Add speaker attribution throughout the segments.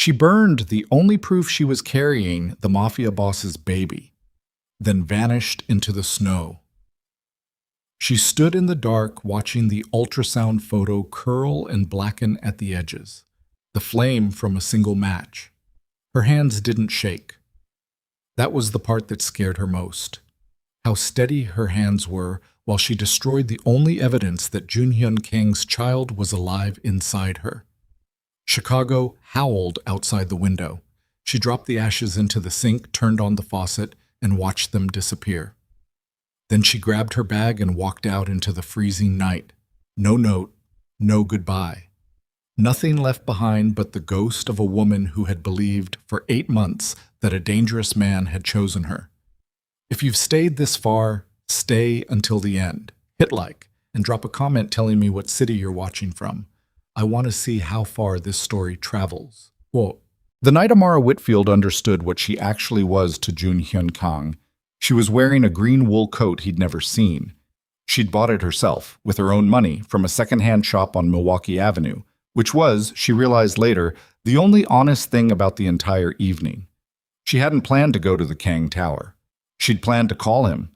Speaker 1: She burned the only proof she was carrying, the Mafia Boss's baby, then vanished into the snow. She stood in the dark watching the ultrasound photo curl and blacken at the edges, the flame from a single match. Her hands didn't shake. That was the part that scared her most. How steady her hands were while she destroyed the only evidence that Junhyun Kang's child was alive inside her. Chicago howled outside the window. She dropped the ashes into the sink, turned on the faucet, and watched them disappear. Then she grabbed her bag and walked out into the freezing night. No note, no goodbye. Nothing left behind but the ghost of a woman who had believed for 8 months that a dangerous man had chosen her. If you've stayed this far, stay until the end. Hit like and drop a comment telling me what city you're watching from. I want to see how far this story travels. Quote, the night Amara Whitfield understood what she actually was to Junhyun Kang, she was wearing a green wool coat he'd never seen. She'd bought it herself, with her own money, from a second-hand shop on Milwaukee Avenue, which was, she realized later, the only honest thing about the entire evening. She hadn't planned to go to the Kang Tower. She'd planned to call him.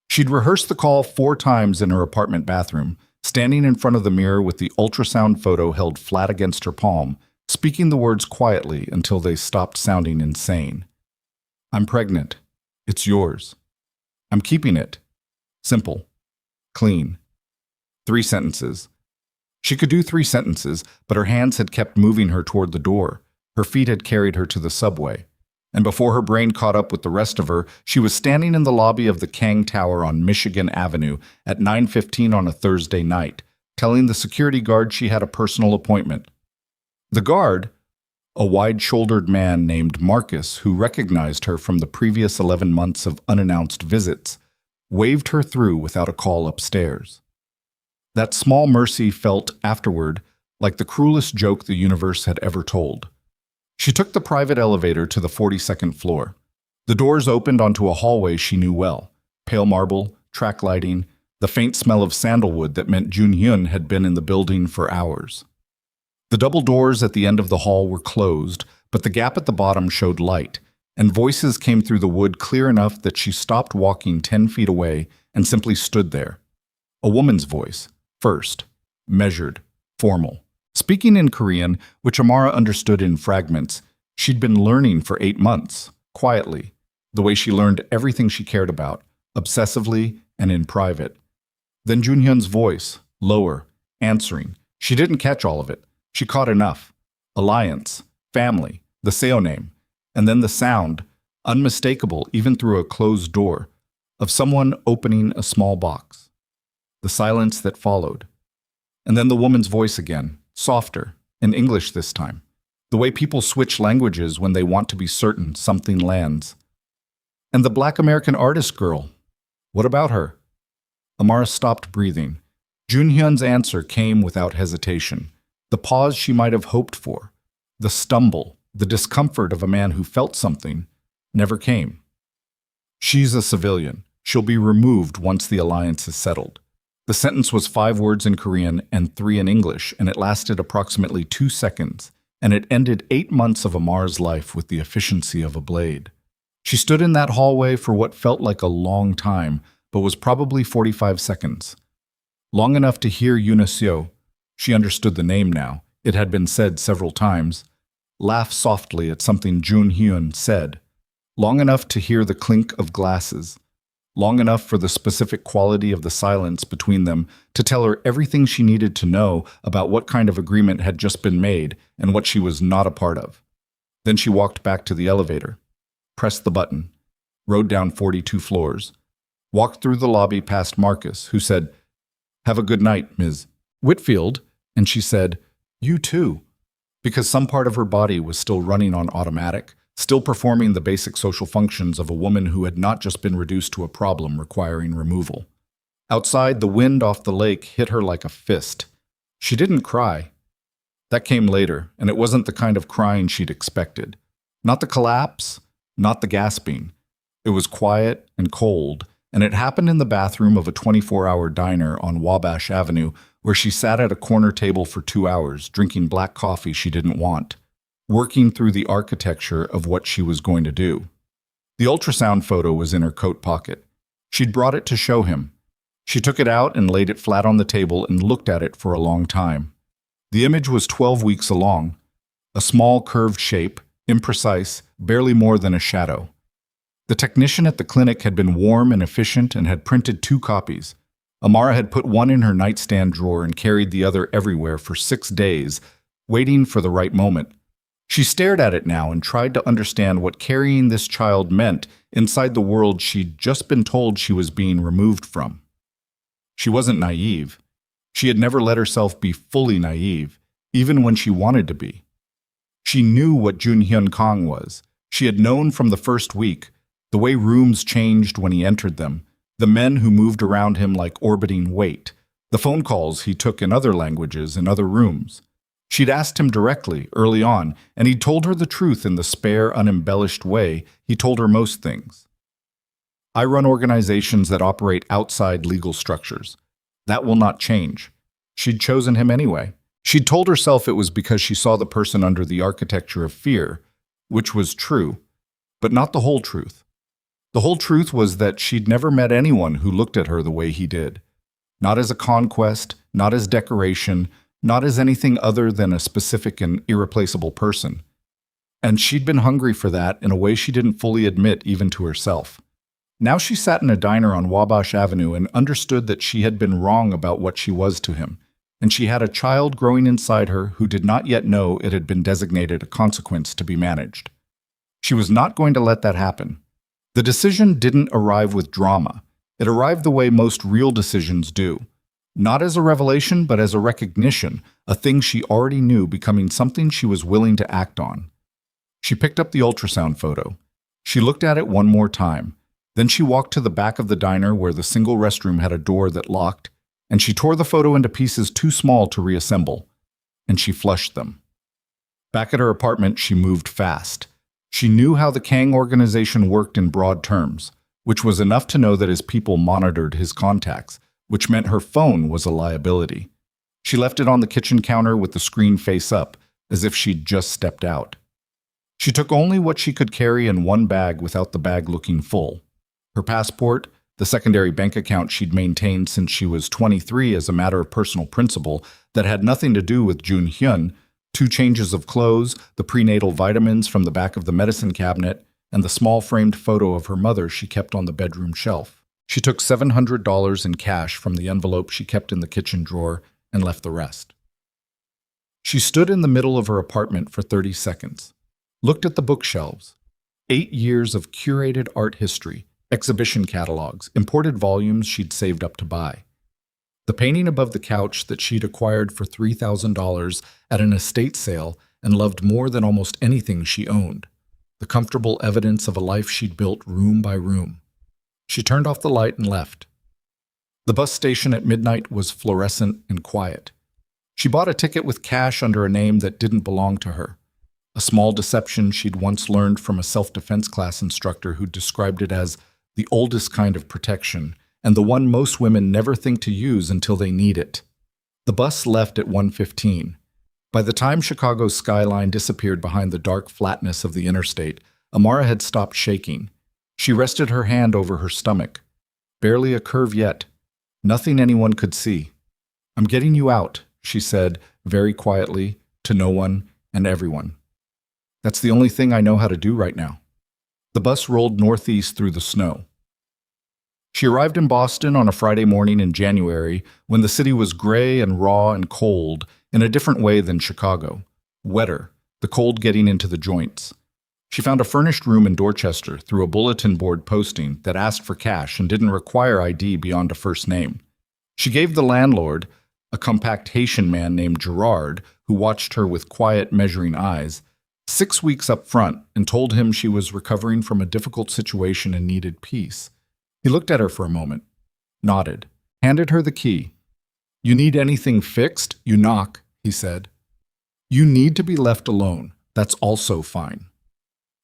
Speaker 1: She'd rehearsed the call 4 times in her apartment bathroom, standing in front of the mirror with the ultrasound photo held flat against her palm, speaking the words quietly until they stopped sounding insane. I'm pregnant. It's yours. I'm keeping it. Simple. Clean. 3 sentences. She could do 3 sentences, but her hands had kept moving her toward the door. Her feet had carried her to the subway. And before her brain caught up with the rest of her, she was standing in the lobby of the Kang Tower on Michigan Avenue at 9:15 on a Thursday night, telling the security guard she had a personal appointment. The guard, a wide-shouldered man named Marcus who recognized her from the previous 11 months of unannounced visits, waved her through without a call upstairs. That small mercy felt, afterward, like the cruelest joke the universe had ever told. She took the private elevator to the 42nd floor. The doors opened onto a hallway she knew well. Pale marble, track lighting, the faint smell of sandalwood that meant Junhyun had been in the building for hours. The double doors at the end of the hall were closed, but the gap at the bottom showed light, and voices came through the wood clear enough that she stopped walking 10 feet away and simply stood there. A woman's voice, first, measured, formal. Speaking in Korean, which Amara understood in fragments, she'd been learning for 8 months, quietly, the way she learned everything she cared about, obsessively and in private. Then Junhyun's voice, lower, answering. She didn't catch all of it. She caught enough. Alliance, family, the Seo name, and then the sound, unmistakable even through a closed door, of someone opening a small box. The silence that followed. And then the woman's voice again, softer, in English this time. The way people switch languages when they want to be certain something lands. And the Black American artist girl. What about her? Amara stopped breathing. Junhyun's answer came without hesitation. The pause she might have hoped for, the stumble, the discomfort of a man who felt something, never came. She's a civilian. She'll be removed once the alliance is settled. The sentence was 5 words in Korean and 3 in English, and it lasted approximately 2 seconds, and it ended 8 months of Amar's life with the efficiency of a blade. She stood in that hallway for what felt like a long time, but was probably 45 seconds. Long enough to hear Yoona Seo, she understood the name now, it had been said several times, laugh softly at something Junhyun said. Long enough to hear the clink of glasses. Long enough for the specific quality of the silence between them to tell her everything she needed to know about what kind of agreement had just been made and what she was not a part of. Then she walked back to the elevator, pressed the button, rode down 42 floors, walked through the lobby past Marcus, who said, "Have a good night, Ms. Whitfield," and she said, "You too," because some part of her body was still running on automatic, still performing the basic social functions of a woman who had not just been reduced to a problem requiring removal. Outside, the wind off the lake hit her like a fist. She didn't cry. That came later, and it wasn't the kind of crying she'd expected. Not the collapse, not the gasping. It was quiet and cold, and it happened in the bathroom of a 24-hour diner on Wabash Avenue where she sat at a corner table for 2 hours, drinking black coffee she didn't want. working through the architecture of what she was going to do. The ultrasound photo was in her coat pocket. She'd brought it to show him. She took it out and laid it flat on the table and looked at it for a long time. The image was 12 weeks along, a small curved shape, imprecise, barely more than a shadow. The technician at the clinic had been warm and efficient and had printed 2 copies. Amara had put one in her nightstand drawer and carried the other everywhere for 6 days, waiting for the right moment. She stared at it now and tried to understand what carrying this child meant inside the world she'd just been told she was being removed from. She wasn't naive. She had never let herself be fully naive, even when she wanted to be. She knew what Jun Hyun Kang was. She had known from the first week, the way rooms changed when he entered them, the men who moved around him like orbiting weight, the phone calls he took in other languages in other rooms. She'd asked him directly, early on, and he'd told her the truth in the spare, unembellished way he told her most things. I run organizations that operate outside legal structures. That will not change. She'd chosen him anyway. She'd told herself it was because she saw the person under the architecture of fear, which was true, but not the whole truth. The whole truth was that she'd never met anyone who looked at her the way he did. Not as a conquest, not as decoration, not as anything other than a specific and irreplaceable person. And she'd been hungry for that in a way she didn't fully admit even to herself. Now she sat in a diner on Wabash Avenue and understood that she had been wrong about what she was to him, and she had a child growing inside her who did not yet know it had been designated a consequence to be managed. She was not going to let that happen. The decision didn't arrive with drama. It arrived the way most real decisions do. Not as a revelation, but as a recognition, a thing she already knew becoming something she was willing to act on. She picked up the ultrasound photo. She looked at it one more time. Then she walked to the back of the diner where the single restroom had a door that locked, and she tore the photo into pieces too small to reassemble, and she flushed them. Back at her apartment, she moved fast. She knew how the Kang organization worked in broad terms, which was enough to know that his people monitored his contacts, which meant her phone was a liability. She left it on the kitchen counter with the screen face up, as if she'd just stepped out. She took only what she could carry in one bag without the bag looking full. Her passport, the secondary bank account she'd maintained since she was 23 as a matter of personal principle that had nothing to do with Jun Hyun, 2 changes of clothes, the prenatal vitamins from the back of the medicine cabinet, and the small framed photo of her mother she kept on the bedroom shelf. She took $700 in cash from the envelope she kept in the kitchen drawer and left the rest. She stood in the middle of her apartment for 30 seconds, looked at the bookshelves. 8 years of curated art history, exhibition catalogs, imported volumes she'd saved up to buy. The painting above the couch that she'd acquired for $3,000 at an estate sale and loved more than almost anything she owned. The comfortable evidence of a life she'd built room by room. She turned off the light and left. The bus station at midnight was fluorescent and quiet. She bought a ticket with cash under a name that didn't belong to her. A small deception she'd once learned from a self-defense class instructor who described it as the oldest kind of protection, and the one most women never think to use until they need it. The bus left at 1:15. By the time Chicago's skyline disappeared behind the dark flatness of the interstate, Amara had stopped shaking. She rested her hand over her stomach. Barely a curve yet. Nothing anyone could see. "I'm getting you out," she said, very quietly, to no one and everyone. "That's the only thing I know how to do right now." The bus rolled northeast through the snow. She arrived in Boston on a Friday morning in January when the city was gray and raw and cold in a different way than Chicago. Wetter, the cold getting into the joints. She found a furnished room in Dorchester through a bulletin board posting that asked for cash and didn't require ID beyond a first name. She gave the landlord, a compact Haitian man named Gerard, who watched her with quiet, measuring eyes, 6 weeks up front and told him she was recovering from a difficult situation and needed peace. He looked at her for a moment, nodded, handed her the key. "You need anything fixed, you knock," he said. "You need to be left alone. That's also fine."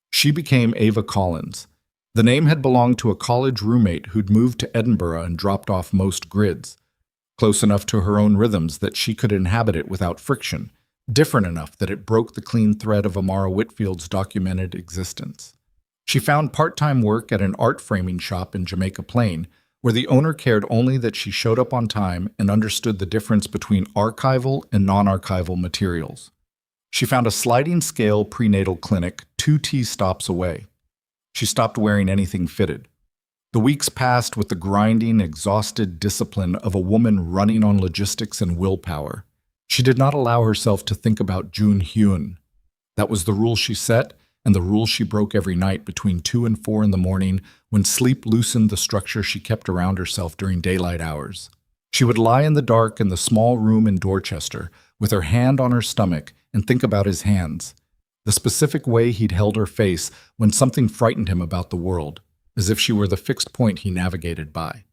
Speaker 1: She became Ava Collins. The name had belonged to a college roommate who'd moved to Edinburgh and dropped off most grids, close enough to her own rhythms that she could inhabit it without friction, different enough that it broke the clean thread of Amara Whitfield's documented existence. She found part-time work at an art framing shop in Jamaica Plain, where the owner cared only that she showed up on time and understood the difference between archival and non-archival materials. She found a sliding scale prenatal clinic 2 T stops away. She stopped wearing anything fitted. The weeks passed with the grinding, exhausted discipline of a woman running on logistics and willpower. She did not allow herself to think about Jun Hyun. That was the rule she set, and the rule she broke every night between 2 and 4 in the morning when sleep loosened the structure she kept around herself during daylight hours. She would lie in the dark in the small room in Dorchester with her hand on her stomach and think about his hands, the specific way he'd held her face when something frightened him about the world, as if she were the fixed point he navigated by.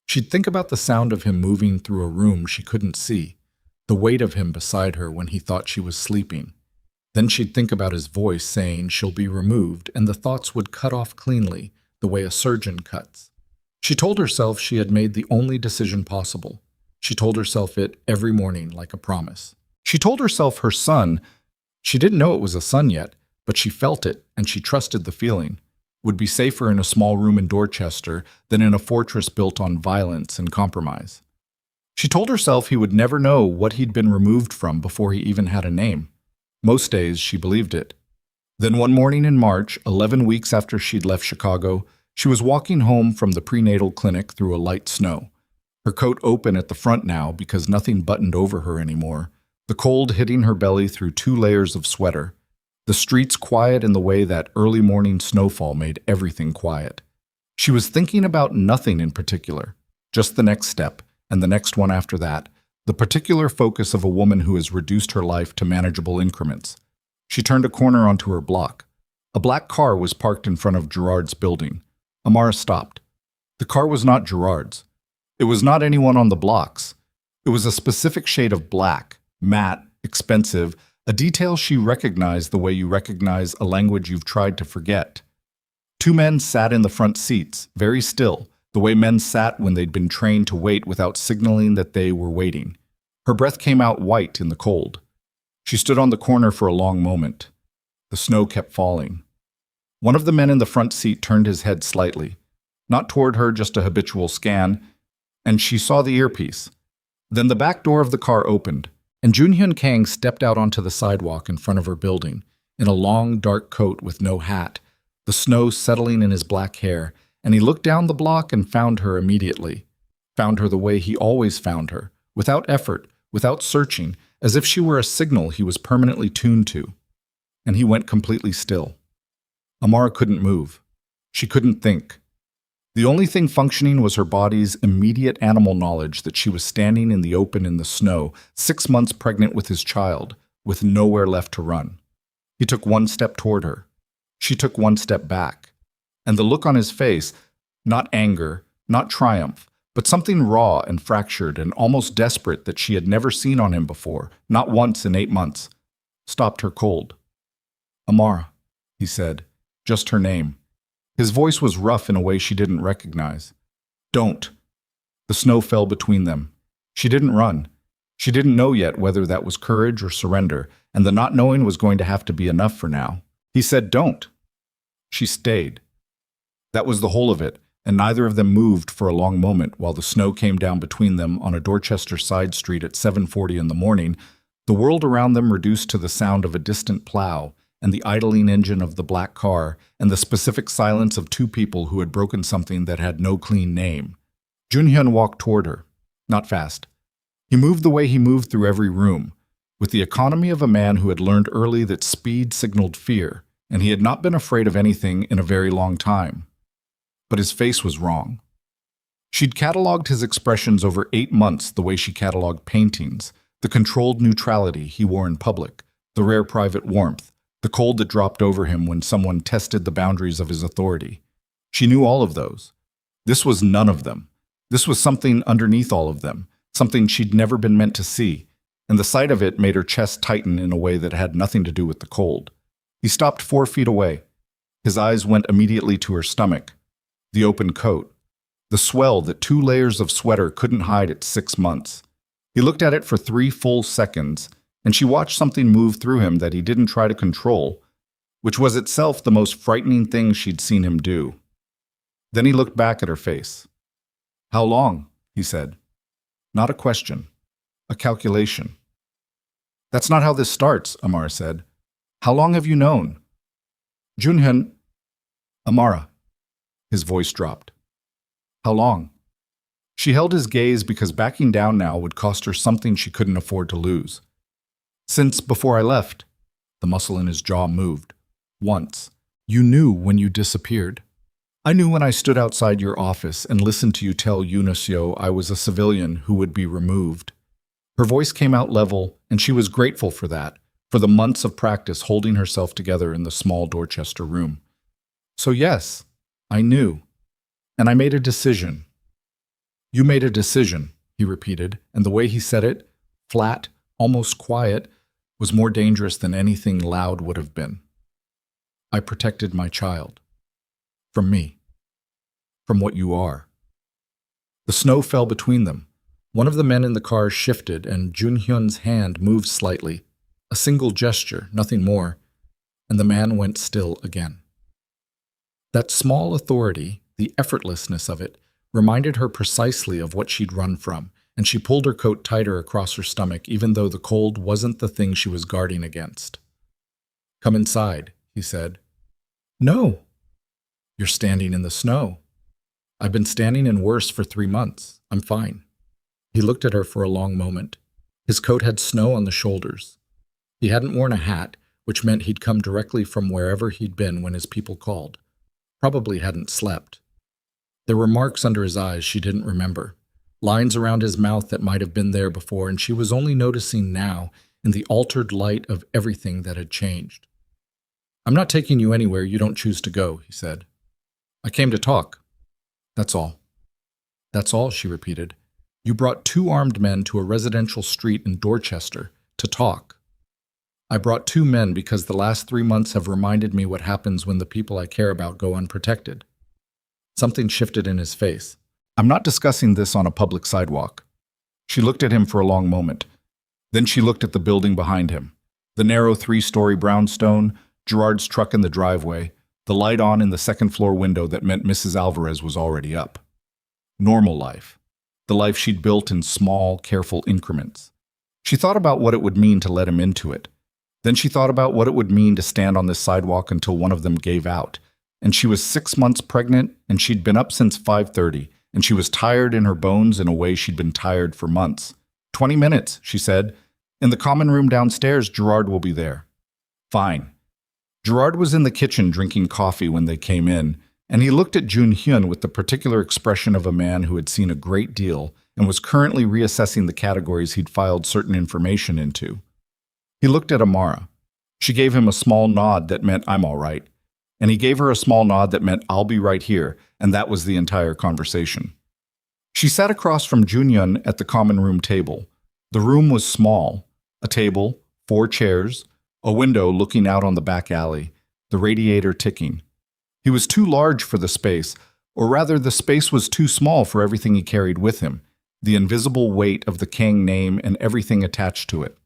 Speaker 1: She'd think about the sound of him moving through a room she couldn't see, the weight of him beside her when he thought she was sleeping. Then she'd think about his voice saying she'll be removed, and the thoughts would cut off cleanly, the way a surgeon cuts. She told herself she had made the only decision possible. She told herself it every morning like a promise. She told herself her son, she didn't know it was a son yet, but she felt it and she trusted the feeling, would be safer in a small room in Dorchester than in a fortress built on violence and compromise. She told herself he would never know what he'd been removed from before he even had a name. Most days she believed it. Then one morning in March, 11 weeks after she'd left Chicago, she was walking home from the prenatal clinic through a light snow. Her coat open at the front now because nothing buttoned over her anymore, the cold hitting her belly through 2 layers of sweater, the streets quiet in the way that early morning snowfall made everything quiet. She was thinking about nothing in particular, just the next step, and the next one after that, the particular focus of a woman who has reduced her life to manageable increments. She turned a corner onto her block. A black car was parked in front of Gerard's building. Amara stopped. The car was not Gerard's. It was not anyone on the blocks. It was a specific shade of black, matte, expensive, a detail she recognized the way you recognize a language you've tried to forget. 2 men sat in the front seats, very still, the way men sat when they'd been trained to wait without signaling that they were waiting. Her breath came out white in the cold. She stood on the corner for a long moment. The snow kept falling. One of the men in the front seat turned his head slightly, not toward her, just a habitual scan, and she saw the earpiece. Then the back door of the car opened, and Jun Hyun Kang stepped out onto the sidewalk in front of her building, in a long, dark coat with no hat, the snow settling in his black hair, and he looked down the block and found her immediately. Found her the way he always found her, without effort, without searching, as if she were a signal he was permanently tuned to. And he went completely still. Amara couldn't move. She couldn't think. The only thing functioning was her body's immediate animal knowledge that she was standing in the open in the snow, 6 months pregnant with his child, with nowhere left to run. He took 1 step toward her. She took 1 step back. And the look on his face, not anger, not triumph, but something raw and fractured and almost desperate that she had never seen on him before, not once in 8 months, stopped her cold. "Amara," he said, just her name. His voice was rough in a way she didn't recognize. "Don't." The snow fell between them. She didn't run. She didn't know yet whether that was courage or surrender, and the not knowing was going to have to be enough for now. He said, "Don't." She stayed. That was the whole of it, and neither of them moved for a long moment while the snow came down between them on a Dorchester side street at 7:40 in the morning, the world around them reduced to the sound of a distant plow and the idling engine of the black car and the specific silence of 2 people who had broken something that had no clean name. Jun Hyun walked toward her, not fast. He moved the way he moved through every room, with the economy of a man who had learned early that speed signaled fear, and he had not been afraid of anything in a very long time. But his face was wrong. She'd catalogued his expressions over 8 months the way she catalogued paintings, the controlled neutrality he wore in public, the rare private warmth, the cold that dropped over him when someone tested the boundaries of his authority. She knew all of those. This was none of them. This was something underneath all of them, something she'd never been meant to see, and the sight of it made her chest tighten in a way that had nothing to do with the cold. He stopped 4 feet away. His eyes went immediately to her stomach, the open coat, the swell that 2 layers of sweater couldn't hide at 6 months. He looked at it for 3 full seconds, and she watched something move through him that he didn't try to control, which was itself the most frightening thing she'd seen him do. Then he looked back at her face. "How long?" he said. Not a question, a calculation. "That's not how this starts," Amara said. "How long have you known?" "Junhyun." "Amara." His voice dropped. "How long?" She held his gaze because backing down now would cost her something she couldn't afford to lose. "Since before I left." The muscle in his jaw moved. "Once. You knew when you disappeared. I knew when I stood outside your office and listened to you tell Eunicio I was a civilian who would be removed." Her voice came out level, and she was grateful for that, for the months of practice holding herself together in the small Dorchester room. "So yes, I knew. And I made a decision." "You made a decision," he repeated, and the way he said it, flat, almost quiet, was more dangerous than anything loud would have been. "I protected my child. From me. From what you are." The snow fell between them. One of the men in the car shifted, and Junhyun's hand moved slightly. A single gesture, nothing more, and the man went still again. That small authority, the effortlessness of it, reminded her precisely of what she'd run from, and she pulled her coat tighter across her stomach even though the cold wasn't the thing she was guarding against. "Come inside," he said. "No." "You're standing in the snow." "I've been standing in worse for 3 months. I'm fine." He looked at her for a long moment. His coat had snow on the shoulders. He hadn't worn a hat, which meant he'd come directly from wherever he'd been when his people called. Probably hadn't slept. There were marks under his eyes she didn't remember, lines around his mouth that might have been there before, and she was only noticing now in the altered light of everything that had changed. "I'm not taking you anywhere you don't choose to go," he said. "I came to talk. That's all." "That's all," she repeated. "You brought 2 armed men to a residential street in Dorchester to talk." "I brought 2 men because the last 3 months have reminded me what happens when the people I care about go unprotected." Something shifted in his face. "I'm not discussing this on a public sidewalk." She looked at him for a long moment. Then she looked at the building behind him. The narrow 3-story brownstone, Gerard's truck in the driveway, the light on in the second-floor window that meant Mrs. Alvarez was already up. Normal life. The life she'd built in small, careful increments. She thought about what it would mean to let him into it. Then she thought about what it would mean to stand on this sidewalk until one of them gave out. And she was 6 months pregnant, and she'd been up since 5:30, and she was tired in her bones in a way she'd been tired for months. 20 minutes, she said. "In the common room downstairs, Gerard will be there." Fine. Gerard was in the kitchen drinking coffee when they came in, and he looked at Junhyun with the particular expression of a man who had seen a great deal and was currently reassessing the categories he'd filed certain information into. He looked at Amara. She gave him a small nod that meant, "I'm all right." And he gave her a small nod that meant, "I'll be right here," and that was the entire conversation. She sat across from Junhyun at the common room table. The room was small. A table, 4 chairs, a window looking out on the back alley, the radiator ticking. He was too large for the space, or rather the space was too small for everything he carried with him, the invisible weight of the Kang name and everything attached to it.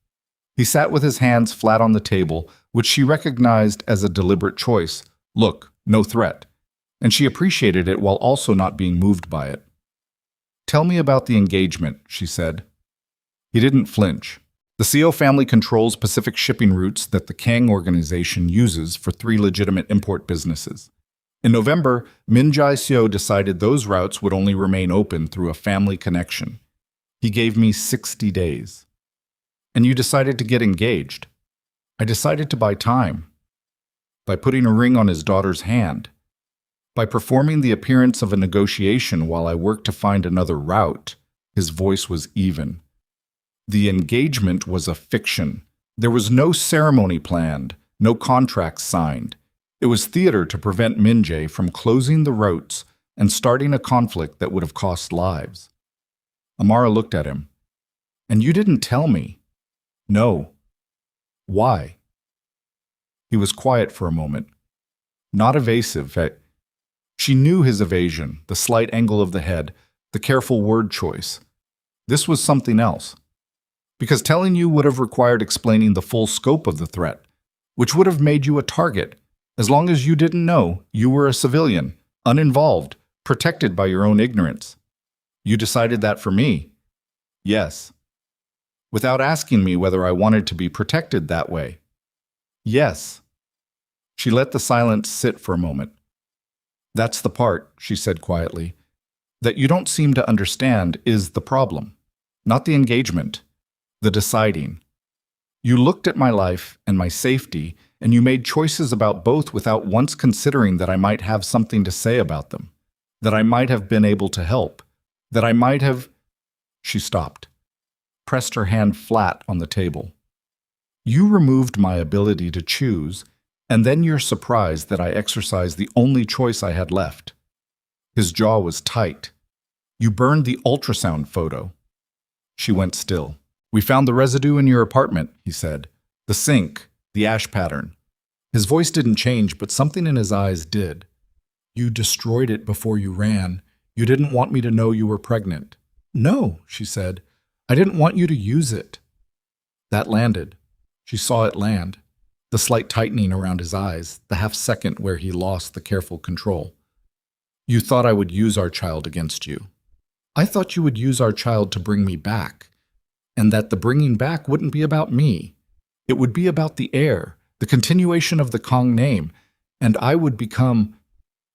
Speaker 1: He sat with his hands flat on the table, which she recognized as a deliberate choice. Look, no threat. And she appreciated it while also not being moved by it. "Tell me about the engagement," she said. He didn't flinch. The CO family controls Pacific shipping routes that the Kang organization uses for 3 legitimate import businesses. In November, Min Jae-seo decided those routes would only remain open through a family connection. He gave me 60 days. "And you decided to get engaged." "I decided to buy time." By putting a ring on his daughter's hand. By performing the appearance of a negotiation while I worked to find another route. His voice was even. The engagement was a fiction. There was no ceremony planned, no contracts signed. It was theater to prevent Min-jae from closing the routes and starting a conflict that would have cost lives. Amara looked at him. "And you didn't tell me." "No." "Why?" He was quiet for a moment. Not evasive. She knew his evasion, the slight angle of the head, the careful word choice. This was something else. Because telling you would have required explaining the full scope of the threat, which would have made you a target, as long as you didn't know you were a civilian, uninvolved, protected by your own ignorance. You decided that for me. Yes. Without asking me whether I wanted to be protected that way. Yes. She let the silence sit for a moment. That's the part, she said quietly, that you don't seem to understand is the problem, not the engagement, the deciding. You looked at my life and my safety, and you made choices about both without once considering that I might have something to say about them, that I might have been able to help, that I might have... She stopped, pressed her hand flat on the table. You removed my ability to choose, and then you're surprised that I exercised the only choice I had left. His jaw was tight. You burned the ultrasound photo. She went still. We found the residue in your apartment, he said. The sink, the ash pattern. His voice didn't change, but something in his eyes did. You destroyed it before you ran. You didn't want me to know you were pregnant. No, she said. I didn't want you to use it. That landed. She saw it land. The slight tightening around his eyes, the half-second where he lost the careful control. You thought I would use our child against you. I thought you would use our child to bring me back, and that the bringing back wouldn't be about me. It would be about the heir, the continuation of the Kong name, and I would become...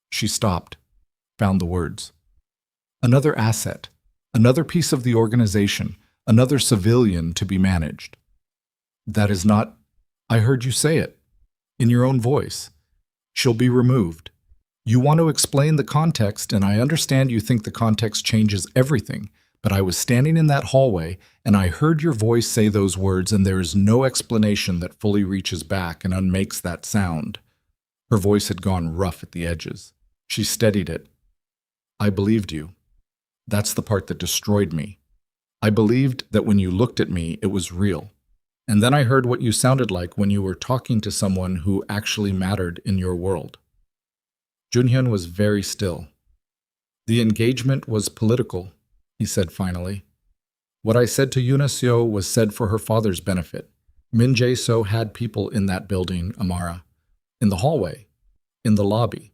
Speaker 1: She stopped, found the words. Another asset, another piece of the organization, another civilian to be managed. That is not... I heard you say it, in your own voice. She'll be removed. You want to explain the context, and I understand you think the context changes everything, but I was standing in that hallway, and I heard your voice say those words, and there is no explanation that fully reaches back and unmakes that sound. Her voice had gone rough at the edges. She steadied it. I believed you. That's the part that destroyed me. I believed that when you looked at me, it was real. And then I heard what you sounded like when you were talking to someone who actually mattered in your world. Junhyun was very still. The engagement was political, he said finally. What I said to Yoona Seo was said for her father's benefit. Min Jae-so had people in that building, Amara. In the hallway. In the lobby.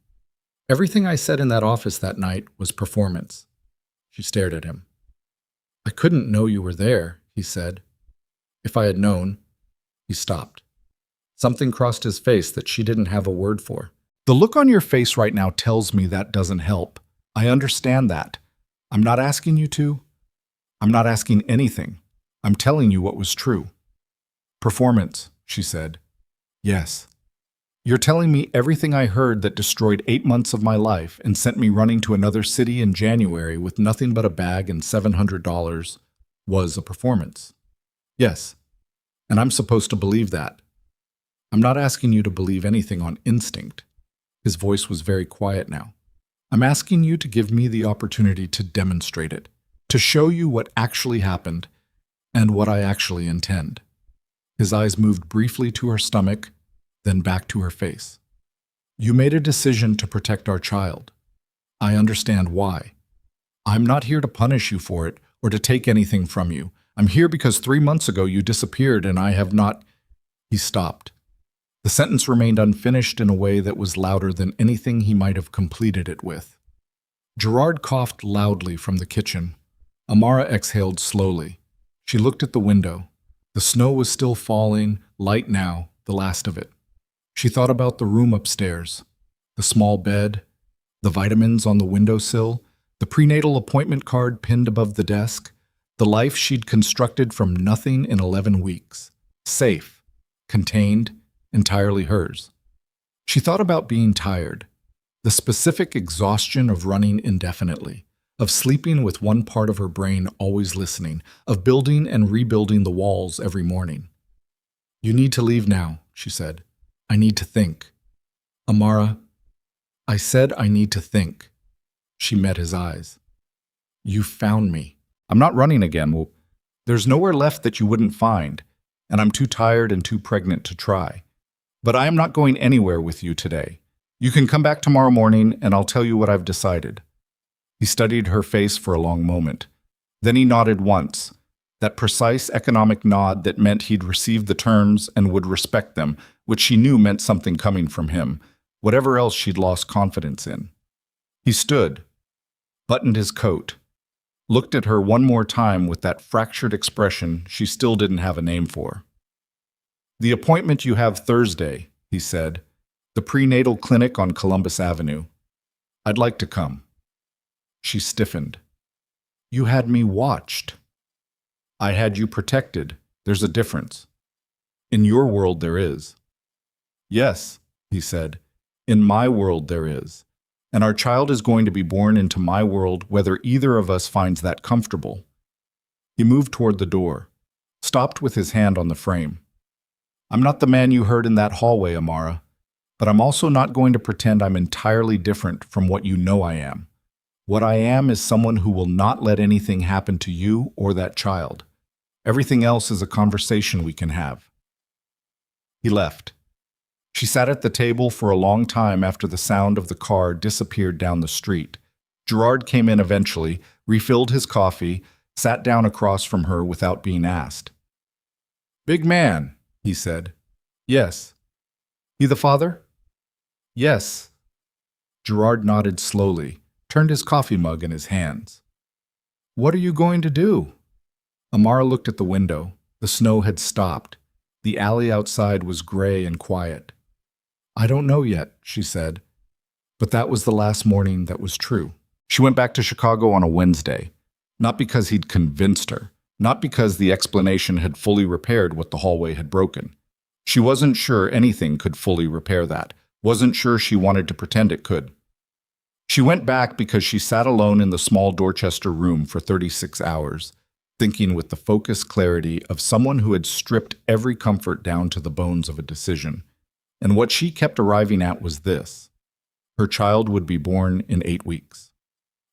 Speaker 1: Everything I said in that office that night was performance. She stared at him. I couldn't know you were there, he said. If I had known... He stopped. Something crossed his face that she didn't have a word for. The look on your face right now tells me that doesn't help. I understand that. I'm not asking you to. I'm not asking anything. I'm telling you what was true. Performance, she said. Yes. You're telling me everything I heard that destroyed 8 months of my life and sent me running to another city in January with nothing but a bag and $700 was a performance. Yes. And I'm supposed to believe that. I'm not asking you to believe anything on instinct. His voice was very quiet now. I'm asking you to give me the opportunity to demonstrate it, to show you what actually happened and what I actually intend. His eyes moved briefly to her stomach, then back to her face. You made a decision to protect our child. I understand why. I'm not here to punish you for it or to take anything from you. I'm here because 3 months ago you disappeared and I have not... He stopped. The sentence remained unfinished in a way that was louder than anything he might have completed it with. Gerard coughed loudly from the kitchen. Amara exhaled slowly. She looked at the window. The snow was still falling, light now, the last of it. She thought about the room upstairs, the small bed, the vitamins on the windowsill, the prenatal appointment card pinned above the desk, the life she'd constructed from nothing in 11 weeks. Safe, contained, entirely hers. She thought about being tired, the specific exhaustion of running indefinitely, of sleeping with one part of her brain always listening, of building and rebuilding the walls every morning. You need to leave now, she said. I need to think. Amara, I said I need to think. She met his eyes. You found me. I'm not running again. Well, there's nowhere left that you wouldn't find, and I'm too tired and too pregnant to try. But I am not going anywhere with you today. You can come back tomorrow morning and I'll tell you what I've decided. He studied her face for a long moment. Then he nodded once, That precise economic nod that meant he'd received the terms and would respect them, which she knew meant something coming from him, whatever else she'd lost confidence in. He stood, buttoned his coat, looked at her one more time with that fractured expression she still didn't have a name for. "The appointment you have Thursday," he said. "The prenatal clinic on Columbus Avenue. I'd like to come." She stiffened. "You had me watched." "I had you protected. There's a difference." "In your world there is." "Yes," he said. "In my world there is. And our child is going to be born into my world whether either of us finds that comfortable." He moved toward the door, stopped with his hand on the frame. "I'm not the man you heard in that hallway, Amara, but I'm also not going to pretend I'm entirely different from what you know I am. What I am is someone who will not let anything happen to you or that child. Everything else is a conversation we can have." He left. She sat at the table for a long time after the sound of the car disappeared down the street. Gerard came in eventually, refilled his coffee, sat down across from her without being asked. "Big man," he said. "Yes." "He the father?" "Yes." Gerard nodded slowly, turned his coffee mug in his hands. "What are you going to do?" Amara looked at the window. The snow had stopped. The alley outside was gray and quiet. "I don't know yet," she said. But that was the last morning that was true. She went back to Chicago on a Wednesday, not because he'd convinced her, not because the explanation had fully repaired what the hallway had broken. She wasn't sure anything could fully repair that, wasn't sure she wanted to pretend it could. She went back because she sat alone in the small Dorchester room for 36 hours, thinking with the focused clarity of someone who had stripped every comfort down to the bones of a decision. And what she kept arriving at was this: her child would be born in 8 weeks.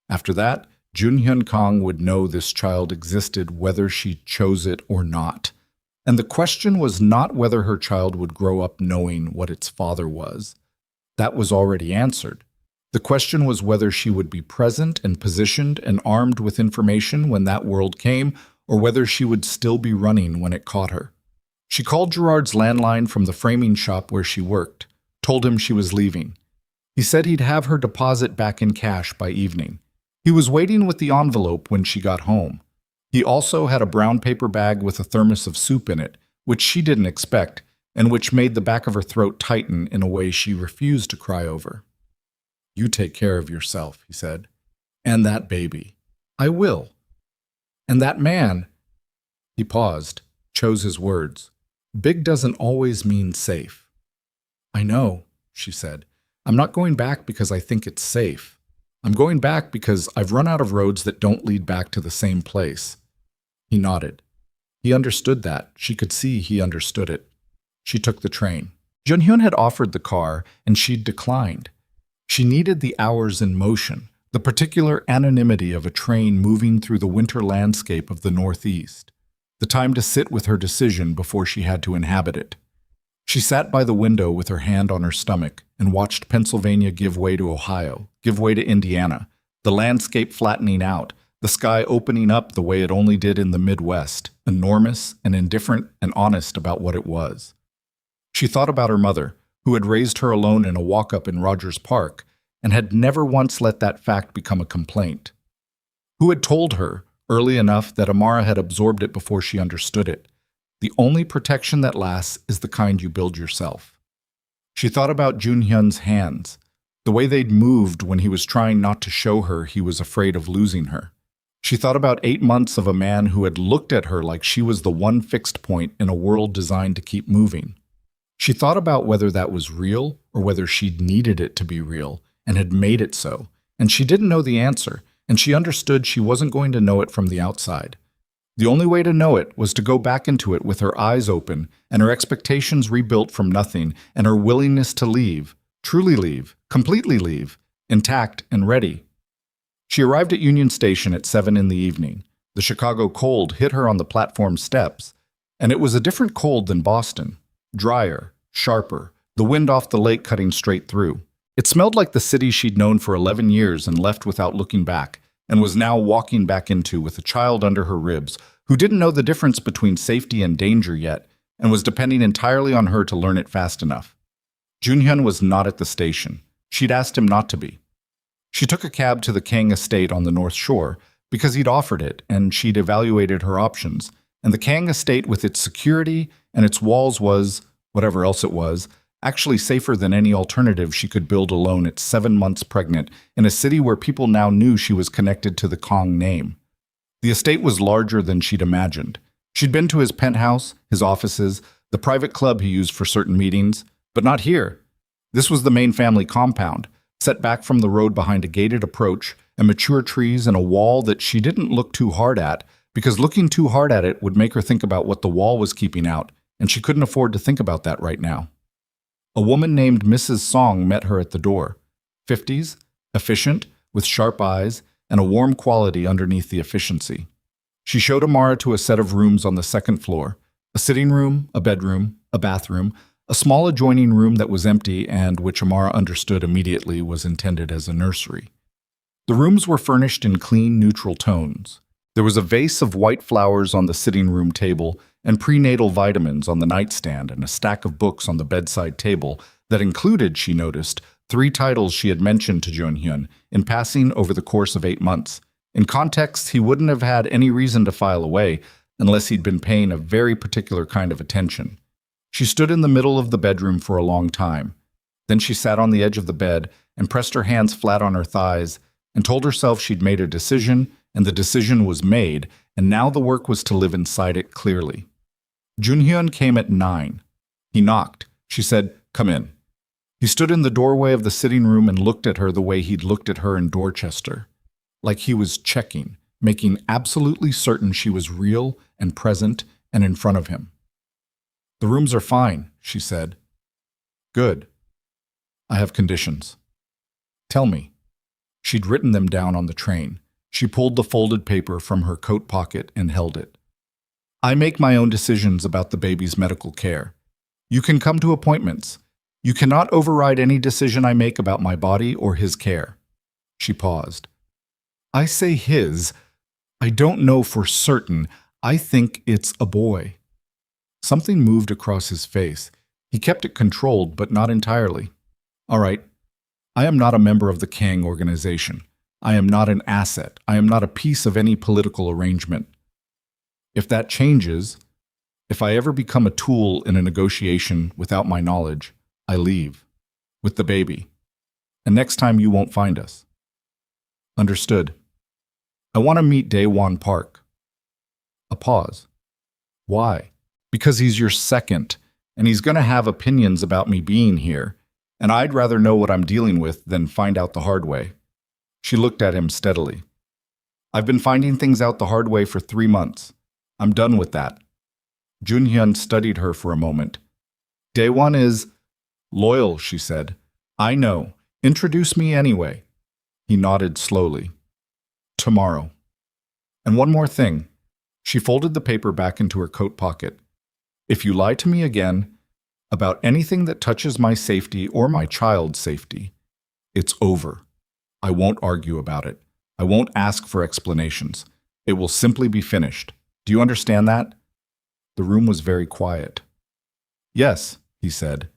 Speaker 1: After that, Junhyun Kang would know this child existed whether she chose it or not. And the question was not whether her child would grow up knowing what its father was. That was already answered. The question was whether she would be present and positioned and armed with information when that world came, or whether she would still be running when it caught her. She called Gerard's landline from the framing shop where she worked, told him she was leaving. He said he'd have her deposit back in cash by evening. He was waiting with the envelope when she got home. He also had a brown paper bag with a thermos of soup in it, which she didn't expect, and which made the back of her throat tighten in a way she refused to cry over. "You take care of yourself," he said. "And that baby." "I will." "And that man." He paused, chose his words. "Big doesn't always mean safe." "I know," she said. "I'm not going back because I think it's safe. I'm going back because I've run out of roads that don't lead back to the same place." He nodded. He understood that. She could see he understood it. She took the train. Junhyun had offered the car, and she'd declined. She needed the hours in motion, the particular anonymity of a train moving through the winter landscape of the Northeast, the time to sit with her decision before she had to inhabit it. She sat by the window with her hand on her stomach and watched Pennsylvania give way to Ohio, give way to Indiana, the landscape flattening out, the sky opening up the way it only did in the Midwest, enormous and indifferent and honest about what it was. She thought about her mother, who had raised her alone in a walk-up in Rogers Park and had never once let that fact become a complaint. Who had told her, early enough that Amara had absorbed it before she understood it, the only protection that lasts is the kind you build yourself. She thought about Junhyun's hands, the way they'd moved when he was trying not to show her he was afraid of losing her. She thought about 8 months of a man who had looked at her like she was the one fixed point in a world designed to keep moving. She thought about whether that was real or whether she'd needed it to be real and had made it so, and she didn't know the answer, and she understood she wasn't going to know it from the outside. The only way to know it was to go back into it with her eyes open and her expectations rebuilt from nothing and her willingness to leave, truly leave, completely leave, intact and ready. She arrived at Union Station at 7 in the evening. The Chicago cold hit her on the platform steps, and it was a different cold than Boston. Drier, sharper, the wind off the lake cutting straight through. It smelled like the city she'd known for 11 years and left without looking back, and was now walking back into with a child under her ribs, who didn't know the difference between safety and danger yet and was depending entirely on her to learn it fast enough. Junhyun was not at the station. She'd asked him not to be. She took a cab to the Kang estate on the North Shore because he'd offered it and she'd evaluated her options, and the Kang estate with its security and its walls was, whatever else it was, actually safer than any alternative she could build alone at 7 months pregnant in a city where people now knew she was connected to the Kang name. The estate was larger than she'd imagined. She'd been to his penthouse, his offices, the private club he used for certain meetings, but not here. This was the main family compound, set back from the road behind a gated approach and mature trees and a wall that she didn't look too hard at, because looking too hard at it would make her think about what the wall was keeping out, and she couldn't afford to think about that right now. A woman named Mrs. Song met her at the door. 50s, efficient, with sharp eyes, and a warm quality underneath the efficiency. She showed Amara to a set of rooms on the second floor, a sitting room, a bedroom, a bathroom, a small adjoining room that was empty and which Amara understood immediately was intended as a nursery. The rooms were furnished in clean, neutral tones. There was a vase of white flowers on the sitting room table and prenatal vitamins on the nightstand and a stack of books on the bedside table that included, she noticed, 3 titles she had mentioned to Junhyun in passing over the course of 8 months. In context, he wouldn't have had any reason to file away unless he'd been paying a very particular kind of attention. She stood in the middle of the bedroom for a long time. Then she sat on the edge of the bed and pressed her hands flat on her thighs and told herself she'd made a decision, and the decision was made, and now the work was to live inside it clearly. Junhyun came at 9. He knocked. She said, "Come in." He stood in the doorway of the sitting room and looked at her the way he'd looked at her in Dorchester, like he was checking, making absolutely certain she was real and present and in front of him. "The rooms are fine," she said. "Good. I have conditions." "Tell me." She'd written them down on the train. She pulled the folded paper from her coat pocket and held it. "I make my own decisions about the baby's medical care. You can come to appointments. You cannot override any decision I make about my body or his care." She paused. "I say his. I don't know for certain. I think it's a boy." Something moved across his face. He kept it controlled, but not entirely. "All right. I am not a member of the Kang organization. I am not an asset. I am not a piece of any political arrangement. If that changes, if I ever become a tool in a negotiation without my knowledge, I leave. With the baby. And next time you won't find us." "Understood. I want to meet Daewon Park." A pause. "Why?" "Because he's your second, and he's going to have opinions about me being here, and I'd rather know what I'm dealing with than find out the hard way." She looked at him steadily. "I've been finding things out the hard way for 3 months. I'm done with that." Junhyun studied her for a moment. "Daewon is loyal," she said. "I know. Introduce me anyway." He nodded slowly. "Tomorrow. And one more thing." She folded the paper back into her coat pocket. "If you lie to me again about anything that touches my safety or my child's safety, it's over. I won't argue about it. I won't ask for explanations. It will simply be finished. Do you understand that?" The room was very quiet. "Yes," he said.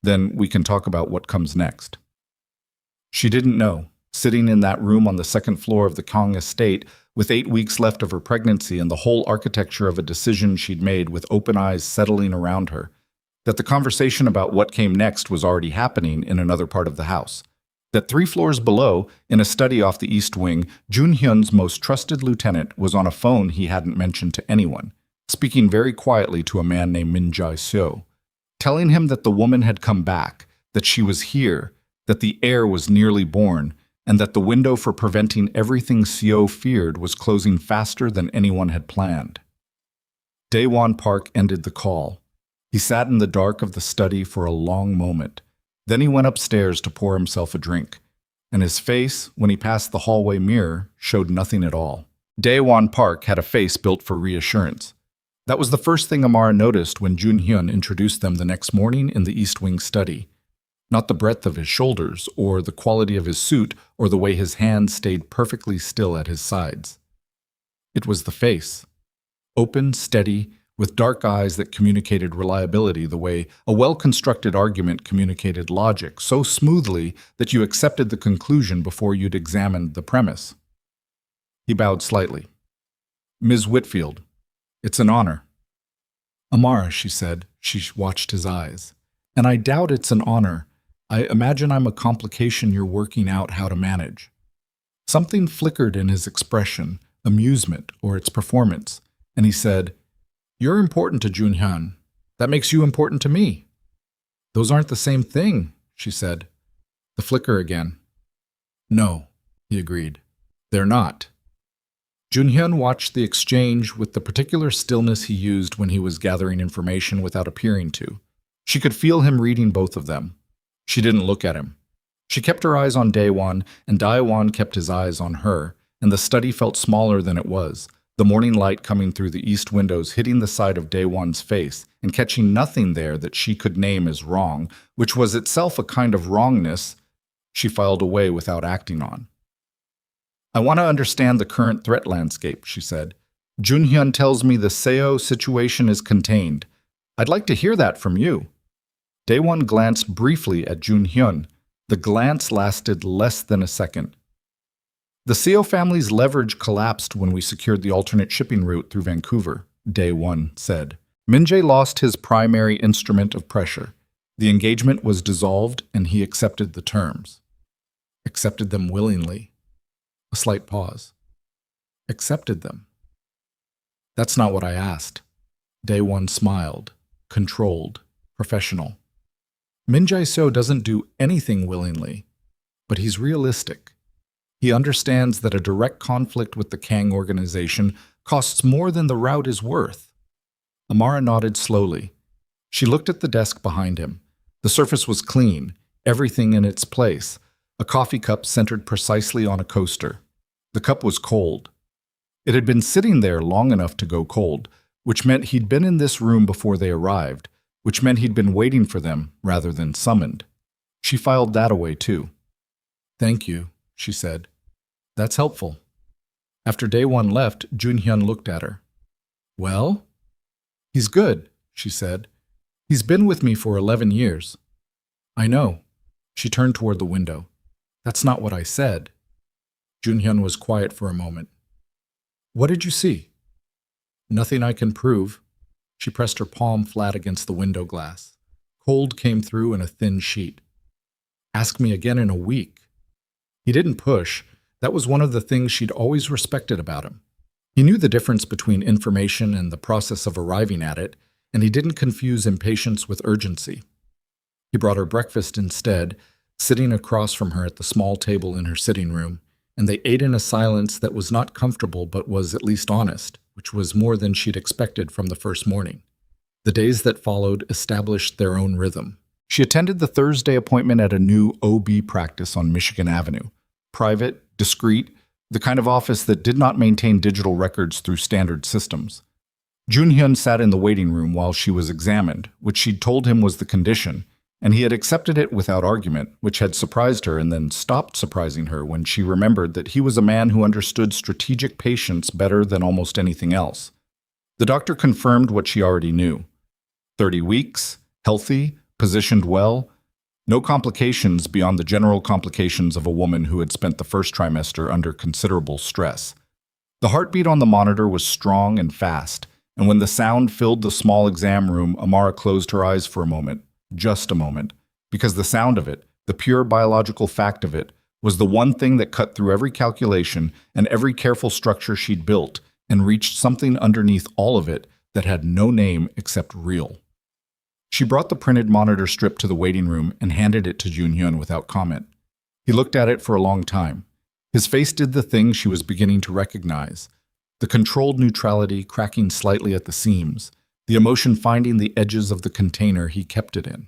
Speaker 1: "Then we can talk about what comes next." She didn't know. Sitting in that room on the second floor of the Kang estate, with 8 weeks left of her pregnancy and the whole architecture of a decision she'd made with open eyes settling around her, that the conversation about what came next was already happening in another part of the house. That 3 floors below, in a study off the east wing, Junhyun's most trusted lieutenant was on a phone he hadn't mentioned to anyone, speaking very quietly to a man named Min Jae-seo, telling him that the woman had come back, that she was here, that the heir was nearly born, and that the window for preventing everything Seo feared was closing faster than anyone had planned. Daewon Park ended the call. He sat in the dark of the study for a long moment. Then he went upstairs to pour himself a drink, and his face, when he passed the hallway mirror, showed nothing at all. Daewon Park had a face built for reassurance. That was the first thing Amara noticed when Junhyun introduced them the next morning in the East Wing study. Not the breadth of his shoulders, or the quality of his suit, or the way his hands stayed perfectly still at his sides. It was the face. open, steady, with dark eyes that communicated reliability the way a well-constructed argument communicated logic, so smoothly that you accepted the conclusion before you'd examined the premise. He bowed slightly. "Ms. Whitfield, it's an honor." "Amara," she said. She watched his eyes. "And I doubt it's an honor. I imagine I'm a complication you're working out how to manage." Something flickered in his expression, amusement or its performance, and he said, "You're important to Junhyun. That makes you important to me." "Those aren't the same thing," she said. The flicker again. "No," he agreed. "They're not." Junhyun watched the exchange with the particular stillness he used when he was gathering information without appearing to. She could feel him reading both of them. She didn't look at him. She kept her eyes on Daewon, and Daewon kept his eyes on her, and the study felt smaller than it was, the morning light coming through the east windows hitting the side of Daewon's face and catching nothing there that she could name as wrong, which was itself a kind of wrongness she filed away without acting on. "I want to understand the current threat landscape," she said. "Junhyun tells me the Seo situation is contained. I'd like to hear that from you." Daewon glanced briefly at Junhyun. The glance lasted less than a second. "The Seo family's leverage collapsed when we secured the alternate shipping route through Vancouver," Daewon said. "Min-jae lost his primary instrument of pressure. The engagement was dissolved, and he accepted the terms." "Accepted them willingly." A slight pause. "Accepted them." "That's not what I asked." Daewon smiled, controlled, professional. "Min-jae Seo doesn't do anything willingly, but he's realistic. He understands that a direct conflict with the Kang organization costs more than the route is worth." Amara nodded slowly. She looked at the desk behind him. The surface was clean, everything in its place, a coffee cup centered precisely on a coaster. The cup was cold. It had been sitting there long enough to go cold, which meant he'd been in this room before they arrived, which meant he'd been waiting for them rather than summoned. She filed that away too. "Thank you," she said. "That's helpful." After Daewon left, Junhyun looked at her. "Well?" "He's good," she said. "He's been with me for 11 years. "I know." She turned toward the window. "That's not what I said." Junhyun was quiet for a moment. "What did you see?" "Nothing I can prove." She pressed her palm flat against the window glass. Cold came through in a thin sheet. "Ask me again in a week." He didn't push. That was one of the things she'd always respected about him. He knew the difference between information and the process of arriving at it, and he didn't confuse impatience with urgency. He brought her breakfast instead, sitting across from her at the small table in her sitting room, and they ate in a silence that was not comfortable but was at least honest, which was more than she'd expected from the first morning. The days that followed established their own rhythm. She attended the Thursday appointment at a new OB practice on Michigan Avenue. Private, discreet, the kind of office that did not maintain digital records through standard systems. Junhyun sat in the waiting room while she was examined, which she'd told him was the condition, and he had accepted it without argument, which had surprised her and then stopped surprising her when she remembered that he was a man who understood strategic patience better than almost anything else. The doctor confirmed what she already knew. 30 weeks, healthy, positioned well, no complications beyond the general complications of a woman who had spent the first trimester under considerable stress. The heartbeat on the monitor was strong and fast, and when the sound filled the small exam room, Amara closed her eyes for a moment. Just a moment, because the sound of it, the pure biological fact of it, was the one thing that cut through every calculation and every careful structure she'd built and reached something underneath all of it that had no name except real. She brought the printed monitor strip to the waiting room and handed it to Junhyun without comment. He looked at it for a long time. His face did the thing she was beginning to recognize. The controlled neutrality cracking slightly at the seams, the emotion finding the edges of the container he kept it in.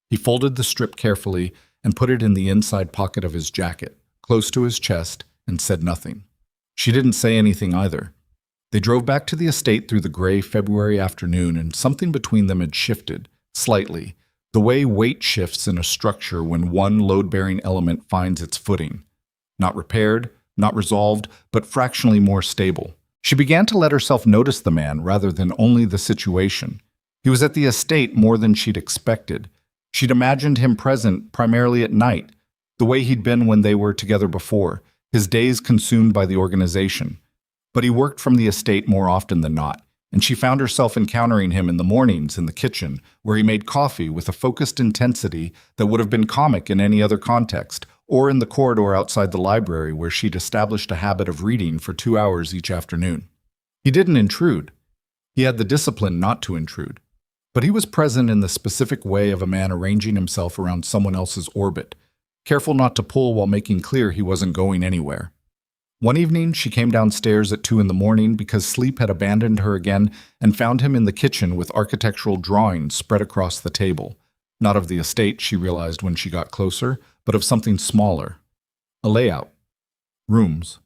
Speaker 1: He folded the strip carefully and put it in the inside pocket of his jacket, close to his chest, and said nothing. She didn't say anything either. They drove back to the estate through the gray February afternoon, and something between them had shifted, slightly, the way weight shifts in a structure when one load-bearing element finds its footing. Not repaired, not resolved, but fractionally more stable. She began to let herself notice the man rather than only the situation. He was at the estate more than she'd expected. She'd imagined him present primarily at night, the way he'd been when they were together before, his days consumed by the organization. But he worked from the estate more often than not, and she found herself encountering him in the mornings in the kitchen, where he made coffee with a focused intensity that would have been comic in any other context, or in the corridor outside the library where she'd established a habit of reading for 2 hours each afternoon. He didn't intrude. He had the discipline not to intrude. But he was present in the specific way of a man arranging himself around someone else's orbit, careful not to pull while making clear he wasn't going anywhere. One evening, she came downstairs at 2 in the morning because sleep had abandoned her again and found him in the kitchen with architectural drawings spread across the table. Not of the estate, she realized when she got closer, but of something smaller. A layout. Rooms.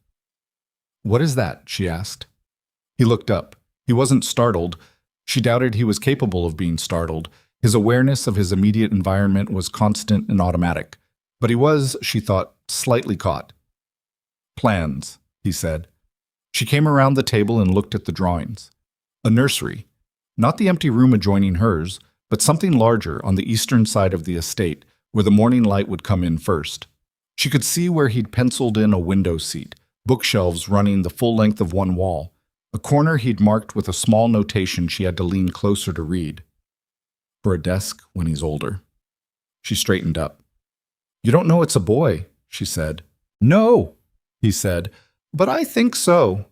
Speaker 1: "What is that?" she asked. He looked up. He wasn't startled. She doubted he was capable of being startled. His awareness of his immediate environment was constant and automatic. But he was, she thought, slightly caught. "Plans," he said. She came around the table and looked at the drawings. A nursery. Not the empty room adjoining hers, but something larger on the eastern side of the estate, where the morning light would come in first. She could see where he'd penciled in a window seat, bookshelves running the full length of one wall, a corner he'd marked with a small notation she had to lean closer to read. "For a desk when he's older." She straightened up. "You don't know it's a boy," she said. "No," he said, "but I think so."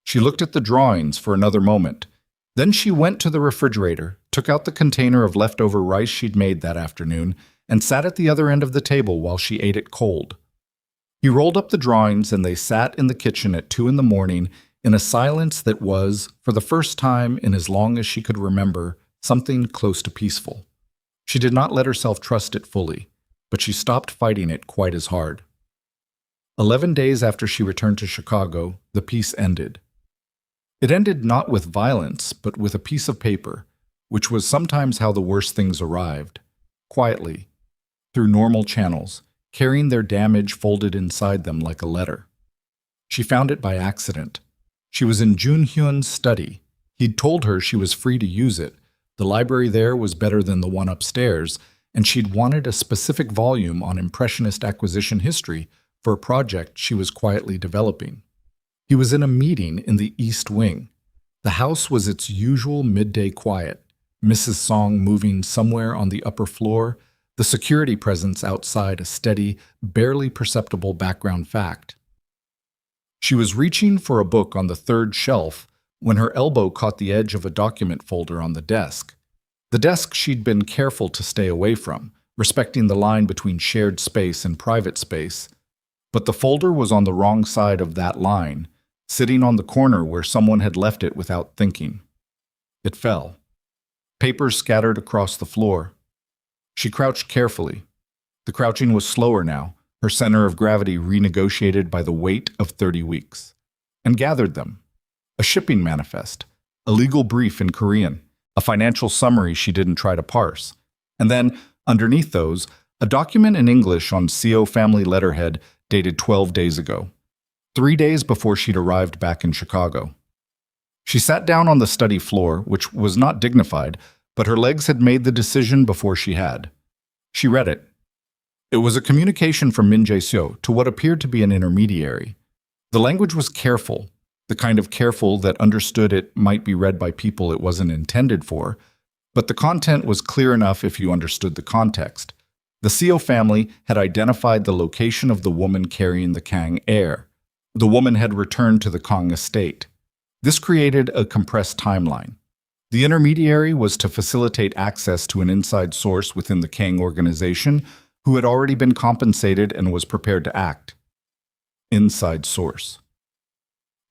Speaker 1: She looked at the drawings for another moment. Then she went to the refrigerator, took out the container of leftover rice she'd made that afternoon, and sat at the other end of the table while she ate it cold. He rolled up the drawings and they sat in the kitchen at 2 in the morning in a silence that was, for the first time in as long as she could remember, something close to peaceful. She did not let herself trust it fully, but she stopped fighting it quite as hard. 11 days after she returned to Chicago, the peace ended. It ended not with violence, but with a piece of paper, which was sometimes how the worst things arrived, quietly, through normal channels, carrying their damage folded inside them like a letter. She found it by accident. She was in Junhyun's study. He'd told her she was free to use it. The library there was better than the one upstairs, and she'd wanted a specific volume on Impressionist acquisition history for a project she was quietly developing. He was in a meeting in the East Wing. The house was its usual midday quiet, Mrs. Song moving somewhere on the upper floor, the security presence outside a steady, barely perceptible background fact. She was reaching for a book on the third shelf when her elbow caught the edge of a document folder on the desk. The desk she'd been careful to stay away from, respecting the line between shared space and private space. But the folder was on the wrong side of that line, sitting on the corner where someone had left it without thinking. It fell. Papers scattered across the floor. She crouched carefully. The crouching was slower now, her center of gravity renegotiated by the weight of 30 weeks, and gathered them. A shipping manifest, a legal brief in Korean, a financial summary she didn't try to parse, and then, underneath those, a document in English on CO family letterhead dated 12 days ago, 3 days before she'd arrived back in Chicago. She sat down on the study floor, which was not dignified, but her legs had made the decision before she had. She read it. It was a communication from Min Jae-seo to what appeared to be an intermediary. The language was careful, the kind of careful that understood it might be read by people it wasn't intended for, but the content was clear enough if you understood the context. The CO family had identified the location of the woman carrying the Kang heir. The woman had returned to the Kang estate. This created a compressed timeline. The intermediary was to facilitate access to an inside source within the Kang organization who had already been compensated and was prepared to act. Inside source.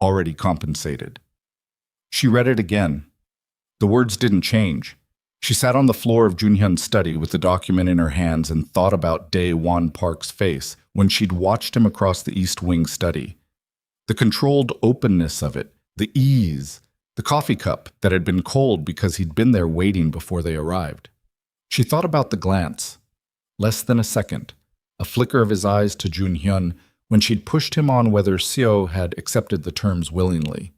Speaker 1: Already compensated. She read it again. The words didn't change. She sat on the floor of Junhyun's study with the document in her hands and thought about Dae Won Park's face when she'd watched him across the East Wing study. The controlled openness of it, the ease, the coffee cup that had been cold because he'd been there waiting before they arrived. She thought about the glance. Less than a second, a flicker of his eyes to Junhyun when she'd pushed him on whether Seo had accepted the terms willingly.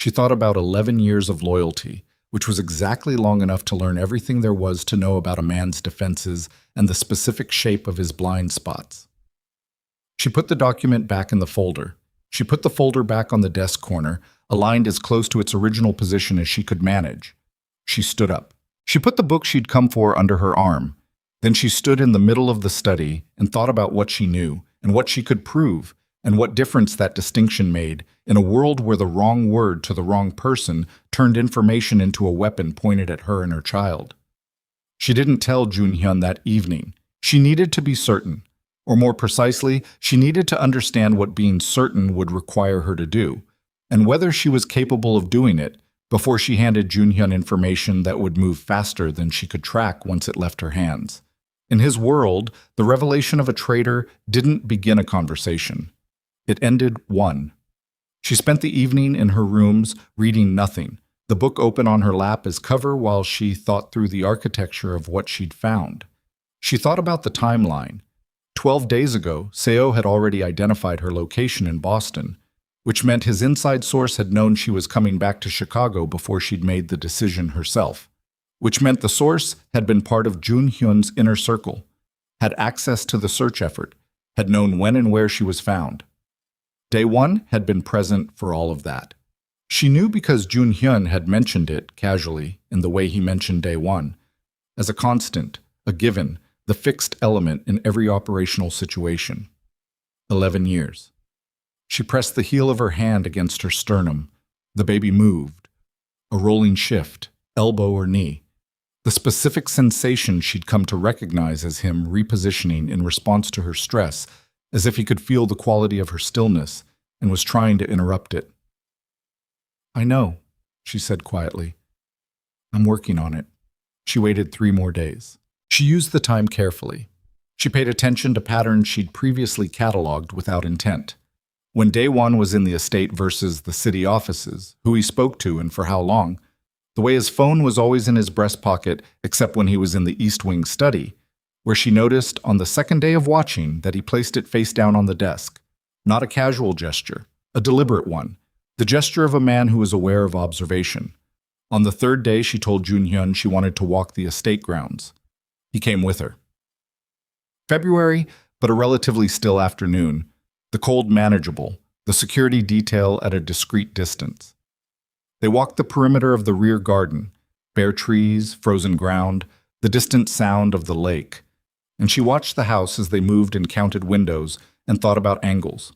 Speaker 1: She thought about 11 years of loyalty, which was exactly long enough to learn everything there was to know about a man's defenses and the specific shape of his blind spots. She put the document back in the folder. She put the folder back on the desk corner, aligned as close to its original position as she could manage. She stood up. She put the book she'd come for under her arm. Then she stood in the middle of the study and thought about what she knew and what she could prove and what difference that distinction made in a world where the wrong word to the wrong person turned information into a weapon pointed at her and her child. She didn't tell Junhyun that evening. She needed to be certain. Or more precisely, she needed to understand what being certain would require her to do, and whether she was capable of doing it before she handed Junhyun information that would move faster than she could track once it left her hands. In his world, the revelation of a traitor didn't begin a conversation. It ended one. She spent the evening in her rooms reading nothing, the book open on her lap as cover while she thought through the architecture of what she'd found. She thought about the timeline. 12 days ago, Seo had already identified her location in Boston, which meant his inside source had known she was coming back to Chicago before she'd made the decision herself, which meant the source had been part of Junhyun's inner circle, had access to the search effort, had known when and where she was found. Day one had been present for all of that. She knew because Junhyun had mentioned it casually in the way he mentioned day one, as a constant, a given, the fixed element in every operational situation. 11 years. She pressed the heel of her hand against her sternum. The baby moved. A rolling shift, elbow or knee. The specific sensation she'd come to recognize as him repositioning in response to her stress, as if he could feel the quality of her stillness and was trying to interrupt it. "I know," she said quietly. "I'm working on it." She waited 3 more days. She used the time carefully. She paid attention to patterns she'd previously cataloged without intent. When day one was in the estate versus the city offices, who he spoke to and for how long, the way his phone was always in his breast pocket except when he was in the East Wing study, where she noticed on the second day of watching that he placed it face down on the desk. Not a casual gesture, a deliberate one, the gesture of a man who was aware of observation. On the 3rd day, she told Junhyun she wanted to walk the estate grounds. He came with her. February, but a relatively still afternoon, the cold manageable, the security detail at a discreet distance. They walked the perimeter of the rear garden, bare trees, frozen ground, the distant sound of the lake, and she watched the house as they moved and counted windows and thought about angles.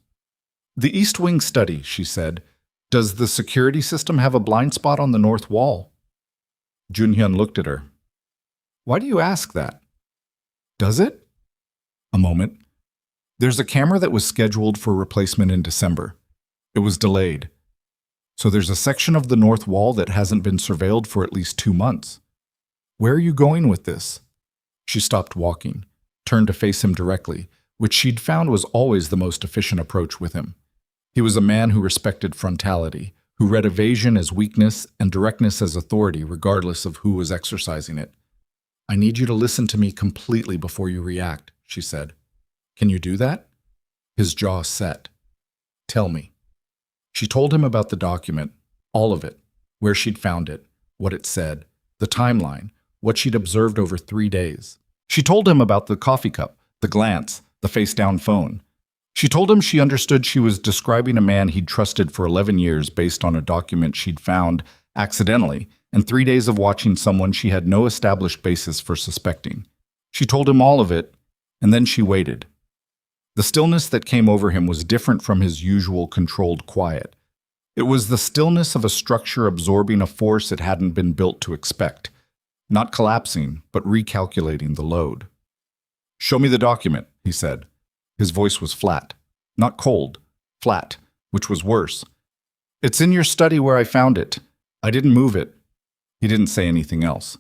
Speaker 1: "The East Wing study," she said. "Does the security system have a blind spot on the north wall?" Junhyun looked at her. "Why do you ask that?" "Does it?" A moment. "There's a camera that was scheduled for replacement in December. It was delayed. So there's a section of the north wall that hasn't been surveilled for at least 2 months. Where are you going with this?" She stopped walking, turned to face him directly, which she'd found was always the most efficient approach with him. He was a man who respected frontality, who read evasion as weakness and directness as authority regardless of who was exercising it. "I need you to listen to me completely before you react," she said. "Can you do that?" His jaw set. "Tell me." She told him about the document, all of it, where she'd found it, what it said, the timeline, what she'd observed over 3 days. She told him about the coffee cup, the glance, the face-down phone. She told him she understood she was describing a man he'd trusted for 11 years based on a document she'd found accidentally and 3 days of watching someone she had no established basis for suspecting. She told him all of it, and then she waited. The stillness that came over him was different from his usual controlled quiet. It was the stillness of a structure absorbing a force it hadn't been built to expect, not collapsing, but recalculating the load. "Show me the document," he said. His voice was flat, not cold, flat, which was worse. "It's in your study where I found it. I didn't move it." He didn't say anything else.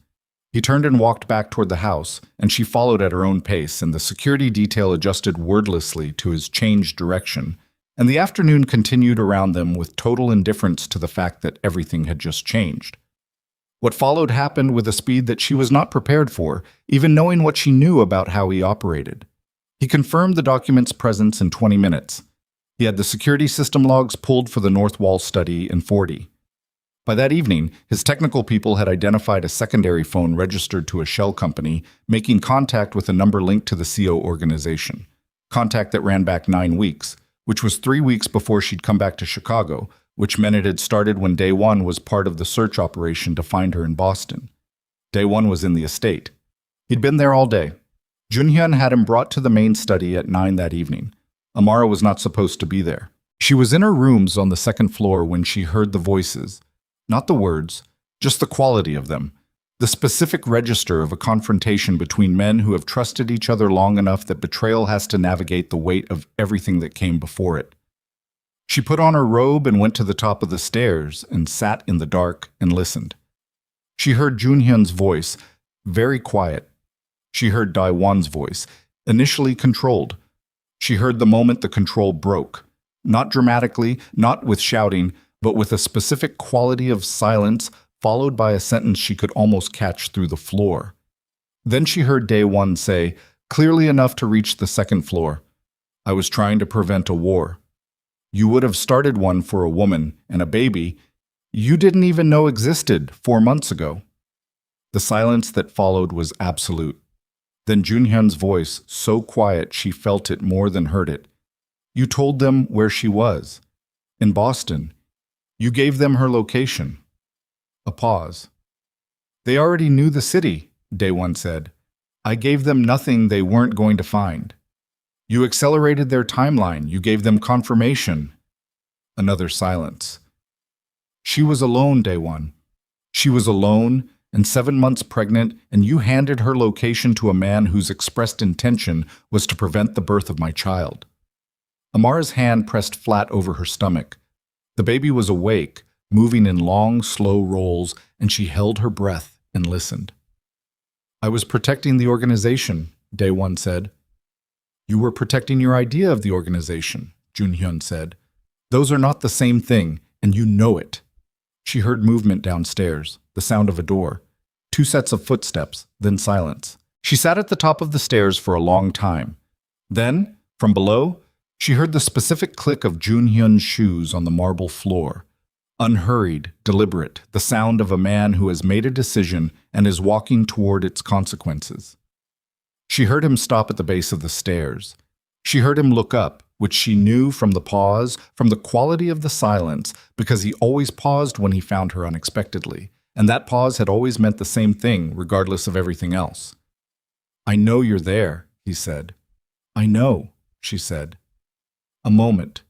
Speaker 1: He turned and walked back toward the house, and she followed at her own pace, and the security detail adjusted wordlessly to his changed direction, and the afternoon continued around them with total indifference to the fact that everything had just changed. What followed happened with a speed that she was not prepared for, even knowing what she knew about how he operated. He confirmed the document's presence in 20 minutes. He had the security system logs pulled for the North Wall study in 40. By that evening, his technical people had identified a secondary phone registered to a shell company, making contact with a number linked to the CO organization. Contact that ran back 9 weeks, which was 3 weeks before she'd come back to Chicago, which meant it had started when Day One was part of the search operation to find her in Boston. Day One was in the estate. He'd been there all day. Junhyun had him brought to the main study at 9 that evening. Amara was not supposed to be there. She was in her rooms on the second floor when she heard the voices. Not the words, just the quality of them. The specific register of a confrontation between men who have trusted each other long enough that betrayal has to navigate the weight of everything that came before it. She put on her robe and went to the top of the stairs and sat in the dark and listened. She heard Junhyun's voice, very quiet. She heard Daewon's voice, initially controlled. She heard the moment the control broke. Not dramatically, not with shouting, but with a specific quality of silence followed by a sentence she could almost catch through the floor. Then she heard Daewon say, clearly enough to reach the second floor, "I was trying to prevent a war. You would have started one for a woman and a baby you didn't even know existed 4 months ago." The silence that followed was absolute. Then Junhyun's voice, so quiet she felt it more than heard it. "You told them where she was. In Boston. You gave them her location." A pause. "They already knew the city," Daewon said. "I gave them nothing they weren't going to find. You accelerated their timeline. You gave them confirmation." Another silence. "She was alone, Daewon. She was alone and 7 months pregnant, and you handed her location to a man whose expressed intention was to prevent the birth of my child." Amara's hand pressed flat over her stomach. The baby was awake, moving in long, slow rolls, and she held her breath and listened. "I was protecting the organization," Daewon said. "You were protecting your idea of the organization," Junhyun said. "Those are not the same thing, and you know it." She heard movement downstairs, the sound of a door, 2 sets of footsteps, then silence. She sat at the top of the stairs for a long time. Then, from below, she heard the specific click of Junhyun's shoes on the marble floor. Unhurried, deliberate, the sound of a man who has made a decision and is walking toward its consequences. She heard him stop at the base of the stairs. She heard him look up, which she knew from the pause, from the quality of the silence, because he always paused when he found her unexpectedly, and that pause had always meant the same thing, regardless of everything else. "I know you're there," he said. "I know," she said. A moment.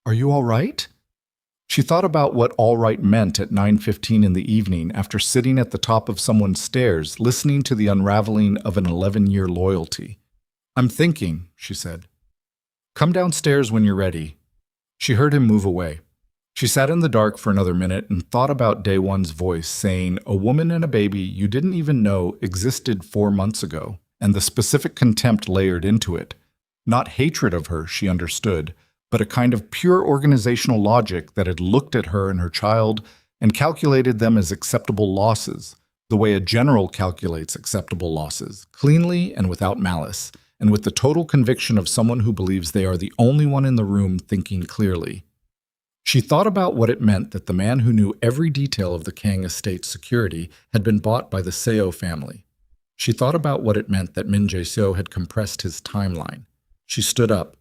Speaker 1: "Are you all right?" She thought about what all right meant at 9:15 in the evening after sitting at the top of someone's stairs, listening to the unraveling of an 11-year loyalty. "I'm thinking," she said. "Come downstairs when you're ready." She heard him move away. She sat in the dark for another minute and thought about Daewon's voice saying, "A woman and a baby you didn't even know existed 4 months ago," and the specific contempt layered into it. Not hatred of her, she understood, but a kind of pure organizational logic that had looked at her and her child and calculated them as acceptable losses, the way a general calculates acceptable losses, cleanly and without malice, and with the total conviction of someone who believes they are the only one in the room thinking clearly. She thought about what it meant that the man who knew every detail of the Kang estate's security had been bought by the Seo family. She thought about what it meant that Min Jae-seo had compressed his timeline. She stood up.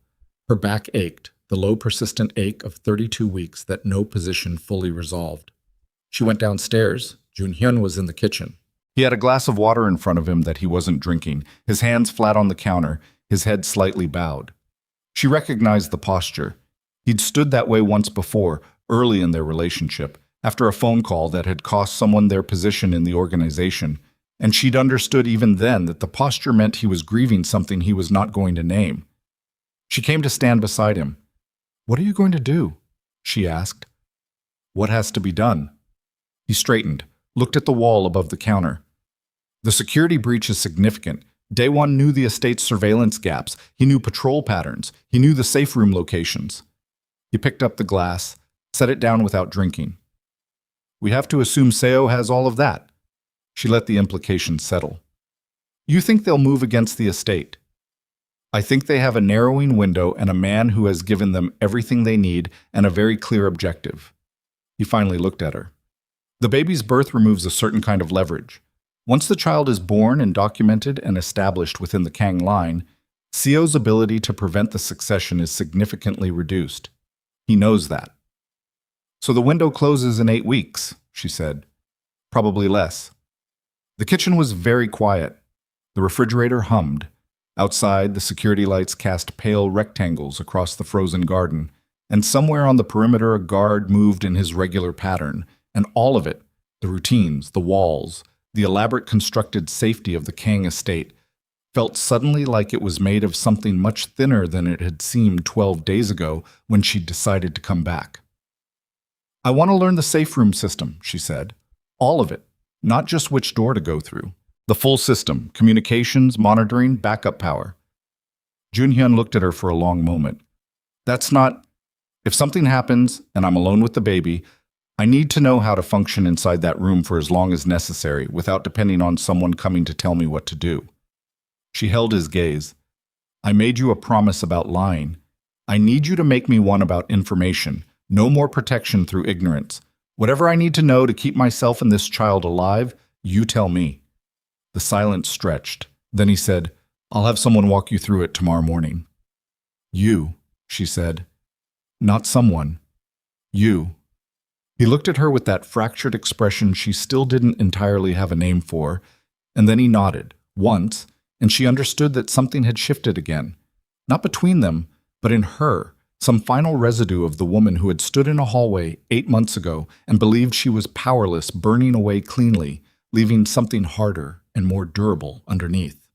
Speaker 1: Her back ached, the low persistent ache of 32 weeks that no position fully resolved. She went downstairs. Junhyun was in the kitchen. He had a glass of water in front of him that he wasn't drinking, his hands flat on the counter, his head slightly bowed. She recognized the posture. He'd stood that way once before, early in their relationship, after a phone call that had cost someone their position in the organization, and she'd understood even then that the posture meant he was grieving something he was not going to name. She came to stand beside him. "What are you going to do?" she asked. "What has to be done?" He straightened, looked at the wall above the counter. The security breach is significant. Daewon knew the estate's surveillance gaps. He knew patrol patterns. He knew the safe room locations. He picked up the glass, set it down without drinking. "We have to assume Seo has all of that." She let the implication settle. "You think they'll move against the estate?" "I think they have a narrowing window and a man who has given them everything they need and a very clear objective." He finally looked at her. The baby's birth removes a certain kind of leverage. Once the child is born and documented and established within the Kang line, Seo's ability to prevent the succession is significantly reduced. He knows that. So the window closes in 8 weeks, she said. Probably less. The kitchen was very quiet. The refrigerator hummed. Outside, the security lights cast pale rectangles across the frozen garden, and somewhere on the perimeter a guard moved in his regular pattern, and all of it, the routines, the walls, the elaborate constructed safety of the Kang estate, felt suddenly like it was made of something much thinner than it had seemed 12 days ago when she'd decided to come back. I want to learn the safe room system, she said. All of it, not just which door to go through. The full system, communications, monitoring, backup power. Junhyun looked at her for a long moment. That's not... If something happens and I'm alone with the baby, I need to know how to function inside that room for as long as necessary without depending on someone coming to tell me what to do. She held his gaze. I made you a promise about lying. I need you to make me one about information. No more protection through ignorance. Whatever I need to know to keep myself and this child alive, you tell me. The silence stretched. Then he said, I'll have someone walk you through it tomorrow morning. You, she said. Not someone. You. He looked at her with that fractured expression she still didn't entirely have a name for, and then he nodded, once, and she understood that something had shifted again. Not between them, but in her, some final residue of the woman who had stood in a hallway 8 months ago and believed she was powerless, burning away cleanly, leaving something harder and more durable underneath.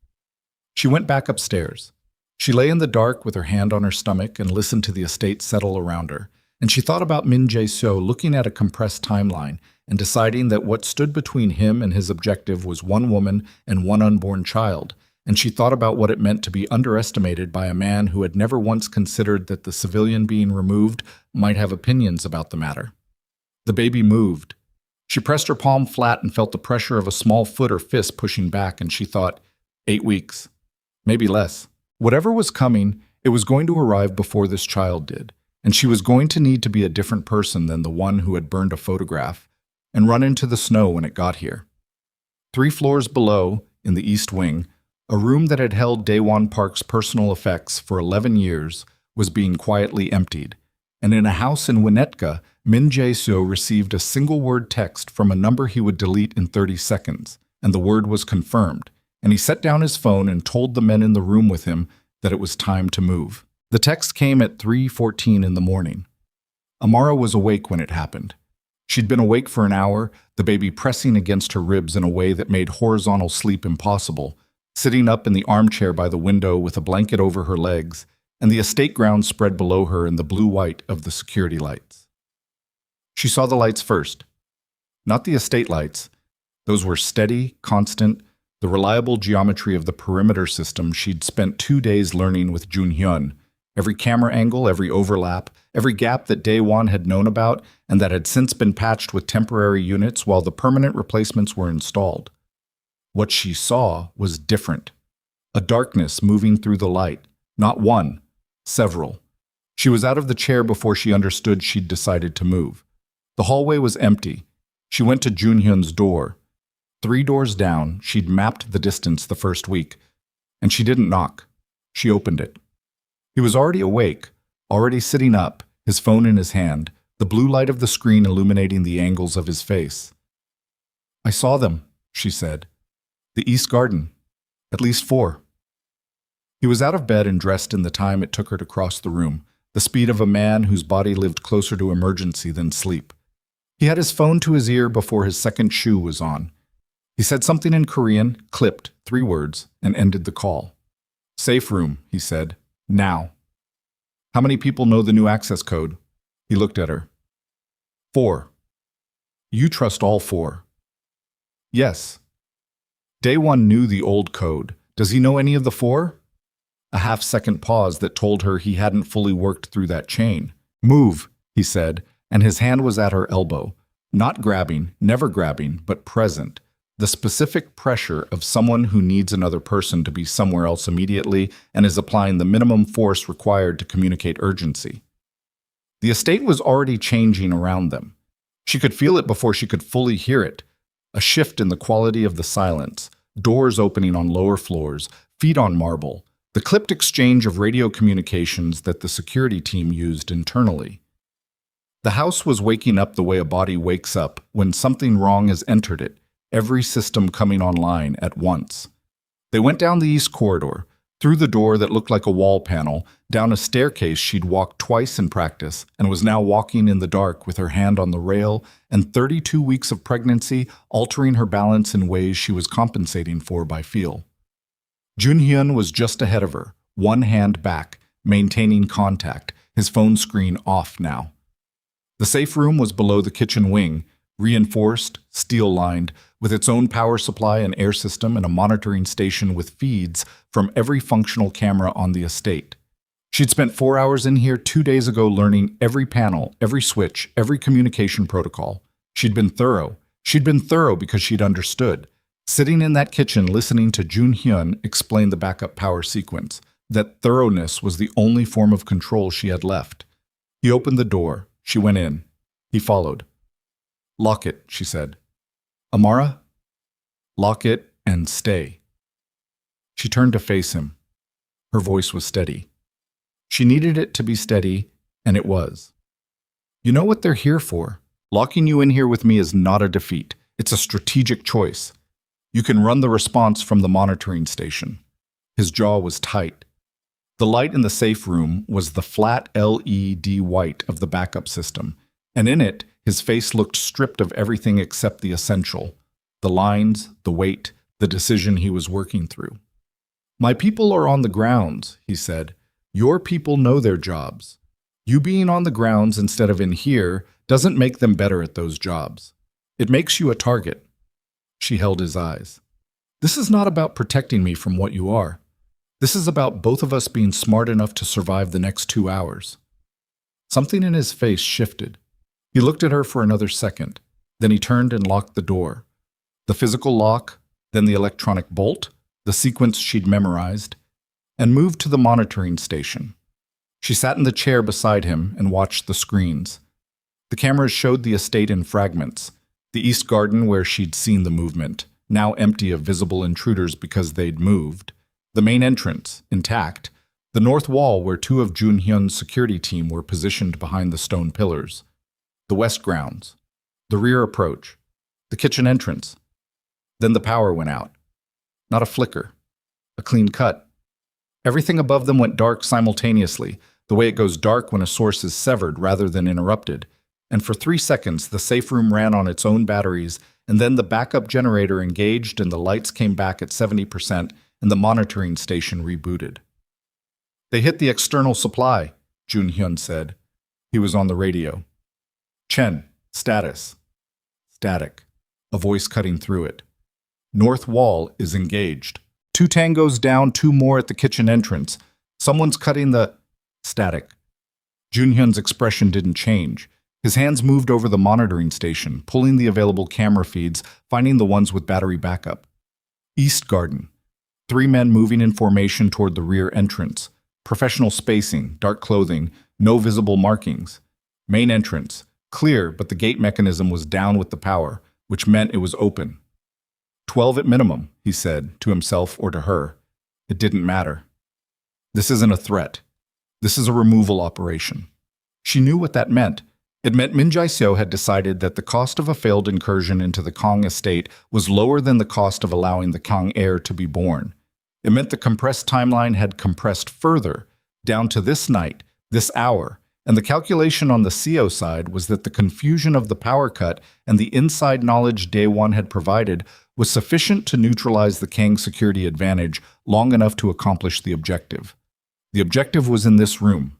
Speaker 1: She went back upstairs. She lay in the dark with her hand on her stomach and listened to the estate settle around her, and she thought about Min Jae-seo looking at a compressed timeline and deciding that what stood between him and his objective was one woman and one unborn child, and she thought about what it meant to be underestimated by a man who had never once considered that the civilian being removed might have opinions about the matter. The baby moved. She pressed her palm flat and felt the pressure of a small foot or fist pushing back, and she thought, 8 weeks. Maybe less. Whatever was coming, it was going to arrive before this child did, and she was going to need to be a different person than the one who had burned a photograph and run into the snow when it got here. 3 floors below, in the east wing, a room that had held Daewon Park's personal effects for 11 years was being quietly emptied, and in a house in Winnetka, Min Jae-seo received a single-word text from a number he would delete in 30 seconds, and the word was confirmed, and he set down his phone and told the men in the room with him that it was time to move. The text came at 3:14 in the morning. Amara was awake when it happened. She'd been awake for an hour, the baby pressing against her ribs in a way that made horizontal sleep impossible, sitting up in the armchair by the window with a blanket over her legs, and the estate grounds spread below her in the blue-white of the security lights. She saw the lights first. Not the estate lights. Those were steady, constant, the reliable geometry of the perimeter system she'd spent 2 days learning with Junhyun. Every camera angle, every overlap, every gap that Daewon had known about and that had since been patched with temporary units while the permanent replacements were installed. What she saw was different. A darkness moving through the light. Not one, several. She was out of the chair before she understood she'd decided to move. The hallway was empty. She went to Junhyun's door. 3 doors down, she'd mapped the distance the first week, and she didn't knock. She opened it. He was already awake, already sitting up, his phone in his hand, the blue light of the screen illuminating the angles of his face. I saw them, she said. The East Garden. At least 4. He was out of bed and dressed in the time it took her to cross the room, the speed of a man whose body lived closer to emergency than sleep. He had his phone to his ear before his second shoe was on. He said something in Korean, clipped 3 words, and ended the call. Safe room, he said. Now. How many people know the new access code? He looked at her. 4. You trust all 4. Yes. Daewon knew the old code. Does he know any of the 4? A half-second pause that told her he hadn't fully worked through that chain. Move, he said, and his hand was at her elbow. Not grabbing, never grabbing, but present. The specific pressure of someone who needs another person to be somewhere else immediately and is applying the minimum force required to communicate urgency. The estate was already changing around them. She could feel it before she could fully hear it. A shift in the quality of the silence, doors opening on lower floors, feet on marble, the clipped exchange of radio communications that the security team used internally. The house was waking up the way a body wakes up when something wrong has entered it, every system coming online at once. They went down the east corridor, through the door that looked like a wall panel, down a staircase she'd walked twice in practice, and was now walking in the dark with her hand on the rail and 32 weeks of pregnancy altering her balance in ways she was compensating for by feel. Junhyun was just ahead of her, one hand back, maintaining contact, his phone screen off now. The safe room was below the kitchen wing, reinforced, steel-lined, with its own power supply and air system and a monitoring station with feeds from every functional camera on the estate. She'd spent 4 hours in here 2 days ago learning every panel, every switch, every communication protocol. She'd been thorough. She'd been thorough because she'd understood. Sitting in that kitchen listening to Junhyun explain the backup power sequence, that thoroughness was the only form of control she had left. He opened the door. She went in. He followed. "Lock it," she said. "Amara? Lock it and stay." She turned to face him. Her voice was steady. She needed it to be steady, and it was. "You know what they're here for. Locking you in here with me is not a defeat. It's a strategic choice. You can run the response from the monitoring station." His jaw was tight. The light in the safe room was the flat LED white of the backup system, and in it, his face looked stripped of everything except the essential, the lines, the weight, the decision he was working through. "My people are on the grounds," he said. "Your people know their jobs. You being on the grounds instead of in here doesn't make them better at those jobs. It makes you a target." She held his eyes. "This is not about protecting me from what you are. This is about both of us being smart enough to survive the next 2 hours." Something in his face shifted. He looked at her for another second. Then he turned and locked the door. The physical lock, then the electronic bolt, the sequence she'd memorized, and moved to the monitoring station. She sat in the chair beside him and watched the screens. The cameras showed the estate in fragments. The east garden where she'd seen the movement, now empty of visible intruders because they'd moved. The main entrance, intact. The north wall where 2 of Junhyun's security team were positioned behind the stone pillars. The west grounds. The rear approach. The kitchen entrance. Then the power went out. Not a flicker. A clean cut. Everything above them went dark simultaneously, the way it goes dark when a source is severed rather than interrupted. And for 3 seconds, the safe room ran on its own batteries, and then the backup generator engaged and the lights came back at 70%, and the monitoring station rebooted. "They hit the external supply," Junhyun said. He was on the radio. "Chen, status." Static. A voice cutting through it. "North wall is engaged. 2 tangos down, 2 more at the kitchen entrance. Someone's cutting the..." Static. Junhyun's expression didn't change. His hands moved over the monitoring station, pulling the available camera feeds, finding the ones with battery backup. East garden. 3 men moving in formation toward the rear entrance. Professional spacing, dark clothing, no visible markings. Main entrance. Clear, but the gate mechanism was down with the power, which meant it was open. 12 at minimum, he said, to himself or to her. It didn't matter. This isn't a threat. This is a removal operation. She knew what that meant. It meant Min Jae-seo had decided that the cost of a failed incursion into the Kang estate was lower than the cost of allowing the Kang heir to be born. It meant the compressed timeline had compressed further, down to this night, this hour, and the calculation on the CO side was that the confusion of the power cut and the inside knowledge Day One had provided was sufficient to neutralize the Kang security advantage long enough to accomplish the objective. The objective was in this room.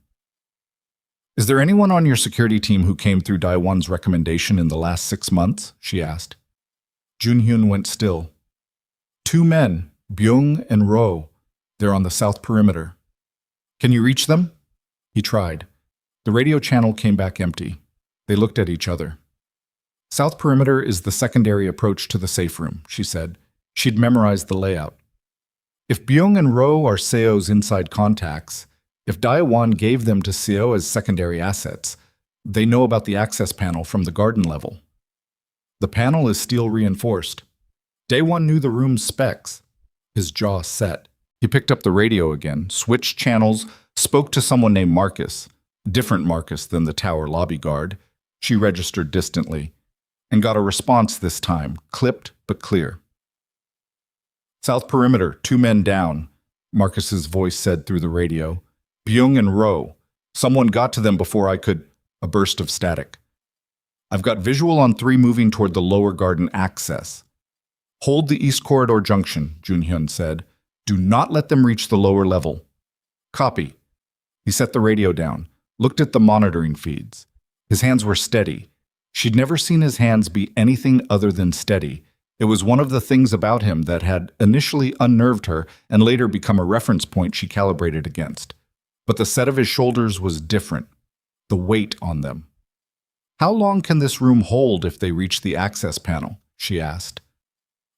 Speaker 1: "Is there anyone on your security team who came through Day One's recommendation in the last 6 months?" she asked. Junhyun went still. 2 men, Byung and Ro. They're on the south perimeter. "Can you reach them?" He tried. The radio channel came back empty. They looked at each other. "South perimeter is the secondary approach to the safe room," she said. She'd memorized the layout. "If Byung and Ro are Seo's inside contacts, if Daewon gave them to Seo as secondary assets, They know about the access panel from the garden level. The panel is steel reinforced. Day one knew the room's specs. His jaw set. He picked up the radio again, switched channels, spoke to someone named Marcus. Different Marcus than the tower lobby guard. She registered distantly and got a response this time, clipped but clear. South perimeter, 2 men down, Marcus's voice said through the radio. Byung and Ro. Someone got to them before I could. A burst of static. I've got visual on 3 moving toward the lower garden access. Hold the East Corridor junction, Junhyun said. Do not let them reach the lower level. Copy. He set the radio down, looked at the monitoring feeds. His hands were steady. She'd never seen his hands be anything other than steady. It was one of the things about him that had initially unnerved her and later become a reference point she calibrated against. But the set of his shoulders was different. The weight on them. How long can this room hold if they reach the access panel? She asked.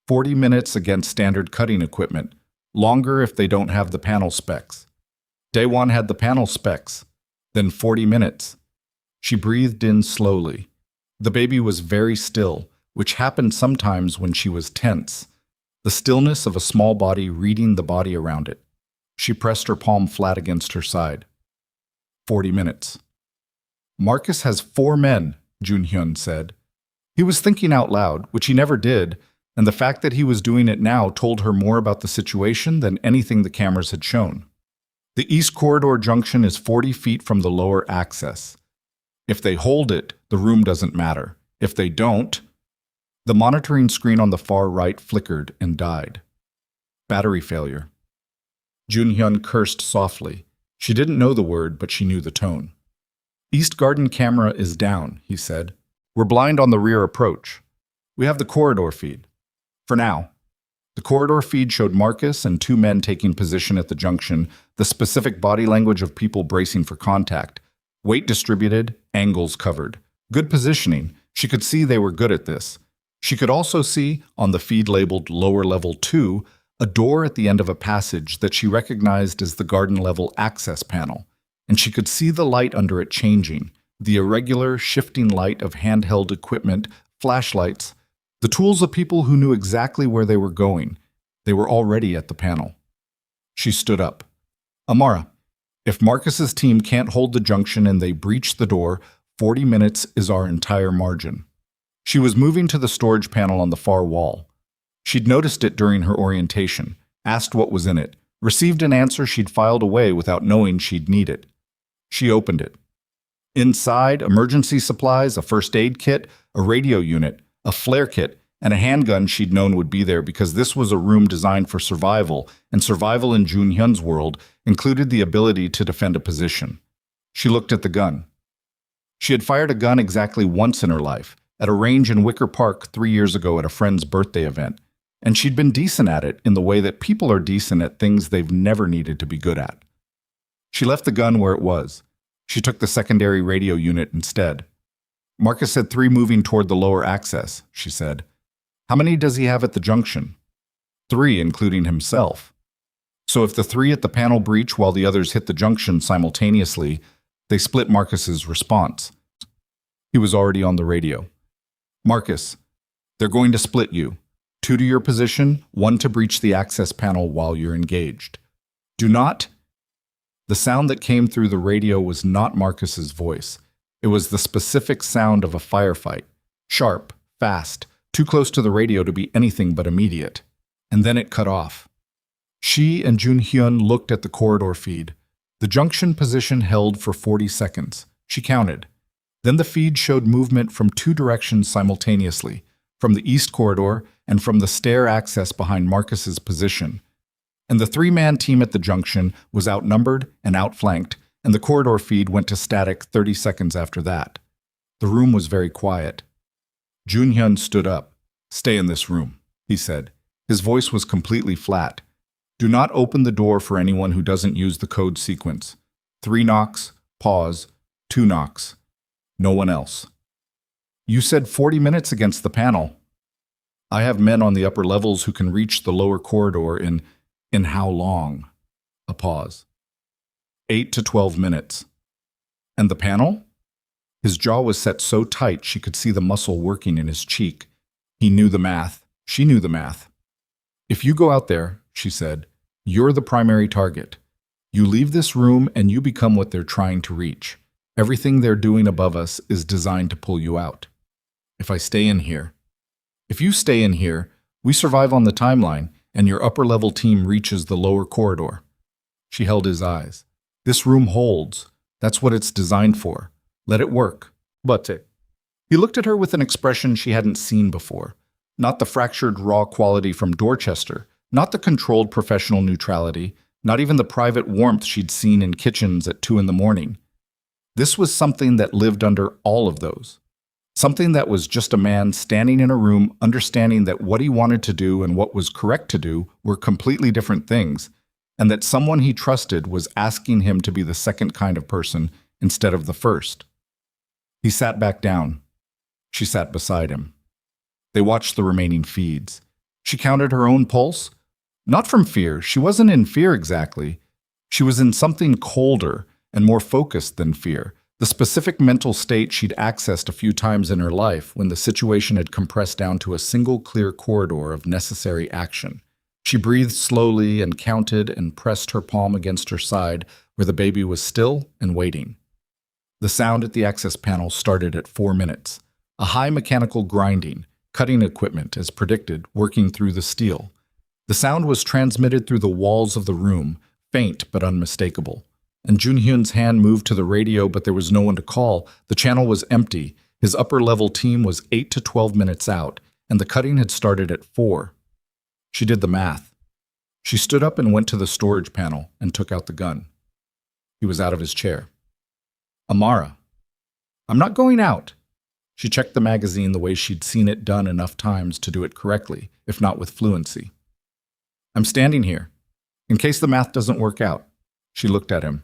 Speaker 1: 40 minutes against standard cutting equipment. Longer if they don't have the panel specs. Daewon had the panel specs. Then 40 minutes. She breathed in slowly. The baby was very still, which happened sometimes when she was tense. The stillness of a small body reading the body around it. She pressed her palm flat against her side. 40 minutes. Marcus has 4 men, Junhyun said. He was thinking out loud, which he never did, and the fact that he was doing it now told her more about the situation than anything the cameras had shown. The East Corridor junction is 40 feet from the lower access. If they hold it, the room doesn't matter. If they don't, the monitoring screen on the far right flickered and died. Battery failure. Junhyun cursed softly. She didn't know the word, but she knew the tone. East Garden camera is down, he said. We're blind on the rear approach. We have the corridor feed. For now. The corridor feed showed Marcus and 2 men taking position at the junction, the specific body language of people bracing for contact. Weight distributed, angles covered. Good positioning. She could see they were good at this. She could also see, on the feed labeled Lower Level 2, a door at the end of a passage that she recognized as the garden level access panel. And she could see the light under it changing, the irregular, shifting light of handheld equipment, flashlights, the tools of people who knew exactly where they were going. They were already at the panel. She stood up. Amara, if Marcus's team can't hold the junction and they breach the door, 40 minutes is our entire margin. She was moving to the storage panel on the far wall. She'd noticed it during her orientation, asked what was in it, received an answer she'd filed away without knowing she'd need it. She opened it. Inside, emergency supplies, a first aid kit, a radio unit, a flare kit, and a handgun she'd known would be there because this was a room designed for survival, and survival in Junhyun's world included the ability to defend a position. She looked at the gun. She had fired a gun exactly once in her life, at a range in Wicker Park 3 years ago at a friend's birthday event, and she'd been decent at it in the way that people are decent at things they've never needed to be good at. She left the gun where it was. She took the secondary radio unit instead. Marcus said 3 moving toward the lower access, she said. How many does he have at the junction? 3, including himself. So if the 3 at the panel breach while the others hit the junction simultaneously, they split Marcus's response. He was already on the radio. Marcus, they're going to split you. 2 to your position, 1 to breach the access panel while you're engaged. Do not... The sound that came through the radio was not Marcus's voice. It was the specific sound of a firefight. Sharp, fast, too close to the radio to be anything but immediate. And then it cut off. She and Junhyun looked at the corridor feed. The junction position held for 40 seconds. She counted. Then the feed showed movement from 2 directions simultaneously, from the east corridor and from the stair access behind Marcus's position. And the 3-man team at the junction was outnumbered and outflanked, and the corridor feed went to static 30 seconds after that. The room was very quiet. Junhyun stood up. Stay in this room, he said. His voice was completely flat. Do not open the door for anyone who doesn't use the code sequence. 3 knocks, pause, 2 knocks. No one else. You said 40 minutes against the panel. I have men on the upper levels who can reach the lower corridor in how long? A pause. 8 to 12 minutes. And the panel? His jaw was set so tight she could see the muscle working in his cheek. He knew the math. She knew the math. "If you go out there," she said, "you're the primary target. You leave this room and you become what they're trying to reach. Everything they're doing above us is designed to pull you out. If I stay in here, if you stay in here, we survive on the timeline and your upper-level team reaches the lower corridor." She held his eyes. "This room holds. That's what it's designed for. Let it work." But he looked at her with an expression she hadn't seen before. Not the fractured raw quality from Dorchester, not the controlled professional neutrality, not even the private warmth she'd seen in kitchens at 2 in the morning. This was something that lived under all of those. Something that was just a man standing in a room understanding that what he wanted to do and what was correct to do were completely different things, and that someone he trusted was asking him to be the second kind of person instead of the first. He sat back down. She sat beside him. They watched the remaining feeds. She counted her own pulse. Not from fear. She wasn't in fear exactly. She was in something colder and more focused than fear, the specific mental state she'd accessed a few times in her life when the situation had compressed down to a single clear corridor of necessary action. She breathed slowly and counted and pressed her palm against her side where the baby was still and waiting. The sound at the access panel started at 4 minutes. A high mechanical grinding, cutting equipment, as predicted, working through the steel. The sound was transmitted through the walls of the room, faint but unmistakable. And Junhyun's hand moved to the radio, but there was no one to call. The channel was empty. His upper-level team was 8 to 12 minutes out, and the cutting had started at 4. She did the math. She stood up and went to the storage panel and took out the gun. He was out of his chair. "Amara." "I'm not going out." She checked the magazine the way she'd seen it done enough times to do it correctly, if not with fluency. "I'm standing here, in case the math doesn't work out." She looked at him.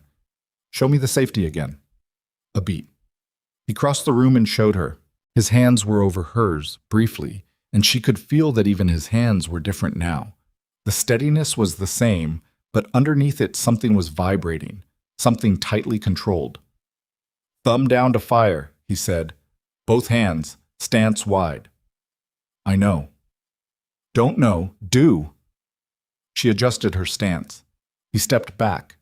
Speaker 1: "Show me the safety again." A beat. He crossed the room and showed her. His hands were over hers, briefly, and she could feel that even his hands were different now. The steadiness was the same, but underneath it something was vibrating, something tightly controlled. "Thumb down to fire," he said. "Both hands, stance wide." "I know." "Don't know, do." She adjusted her stance. He stepped back.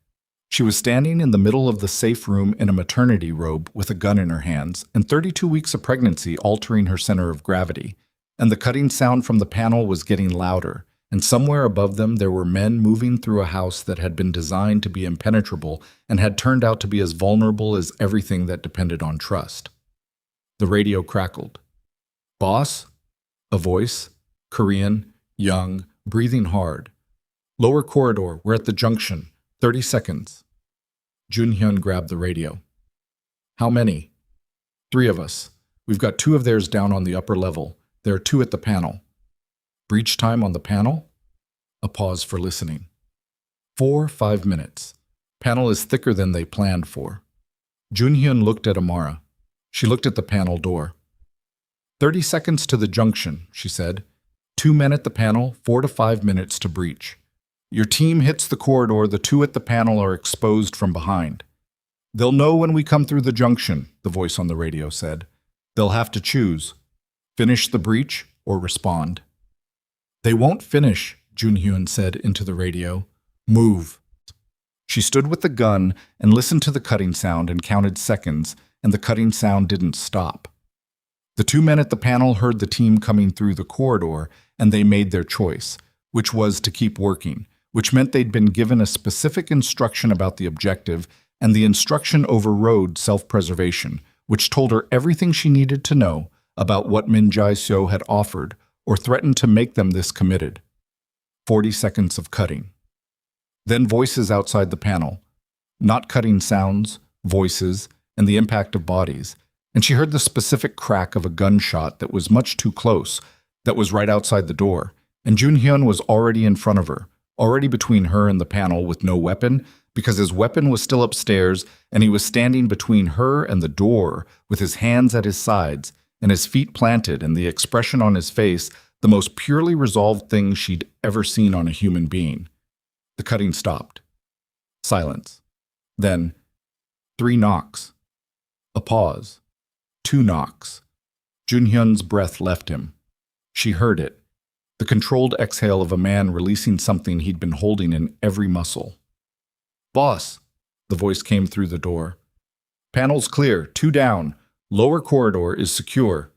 Speaker 1: She was standing in the middle of the safe room in a maternity robe with a gun in her hands and 32 weeks of pregnancy altering her center of gravity, and the cutting sound from the panel was getting louder, and somewhere above them there were men moving through a house that had been designed to be impenetrable and had turned out to be as vulnerable as everything that depended on trust. The radio crackled. "Boss?" A voice, Korean, young, breathing hard. "Lower corridor, we're at the junction. 30 seconds. Junhyun grabbed the radio. "How many?" "3 of us. We've got 2 of theirs down on the upper level. There are 2 at the panel." "Breach time on the panel?" A pause for listening. 5 minutes. Panel is thicker than they planned for. Junhyun looked at Amara. She looked at the panel door. 30 seconds to the junction, she said. 2 men at the panel, 4 to 5 minutes to breach. Your team hits the corridor, the 2 at the panel are exposed from behind. They'll know when we come through the junction, the voice on the radio said. They'll have to choose. Finish the breach or respond. They won't finish, Junhyun said into the radio. Move. She stood with the gun and listened to the cutting sound and counted seconds, and the cutting sound didn't stop. The 2 men at the panel heard the team coming through the corridor, and they made their choice, which was to keep working, which meant they'd been given a specific instruction about the objective, and the instruction overrode self-preservation, which told her everything she needed to know about what Min Jae-seo had offered or threatened to make them this committed. 40 seconds of cutting. Then voices outside the panel. Not cutting sounds, voices, and the impact of bodies. And she heard the specific crack of a gunshot that was much too close, that was right outside the door. And Junhyun was already in front of her, already between her and the panel with no weapon, because his weapon was still upstairs, and he was standing between her and the door with his hands at his sides and his feet planted and the expression on his face the most purely resolved thing she'd ever seen on a human being. The cutting stopped. Silence. Then 3 knocks. A pause. 2 knocks. Junhyun's breath left him. She heard it, the controlled exhale of a man releasing something he'd been holding in every muscle. "Boss," the voice came through the door. "Panel's clear, 2 down. Lower corridor is secure."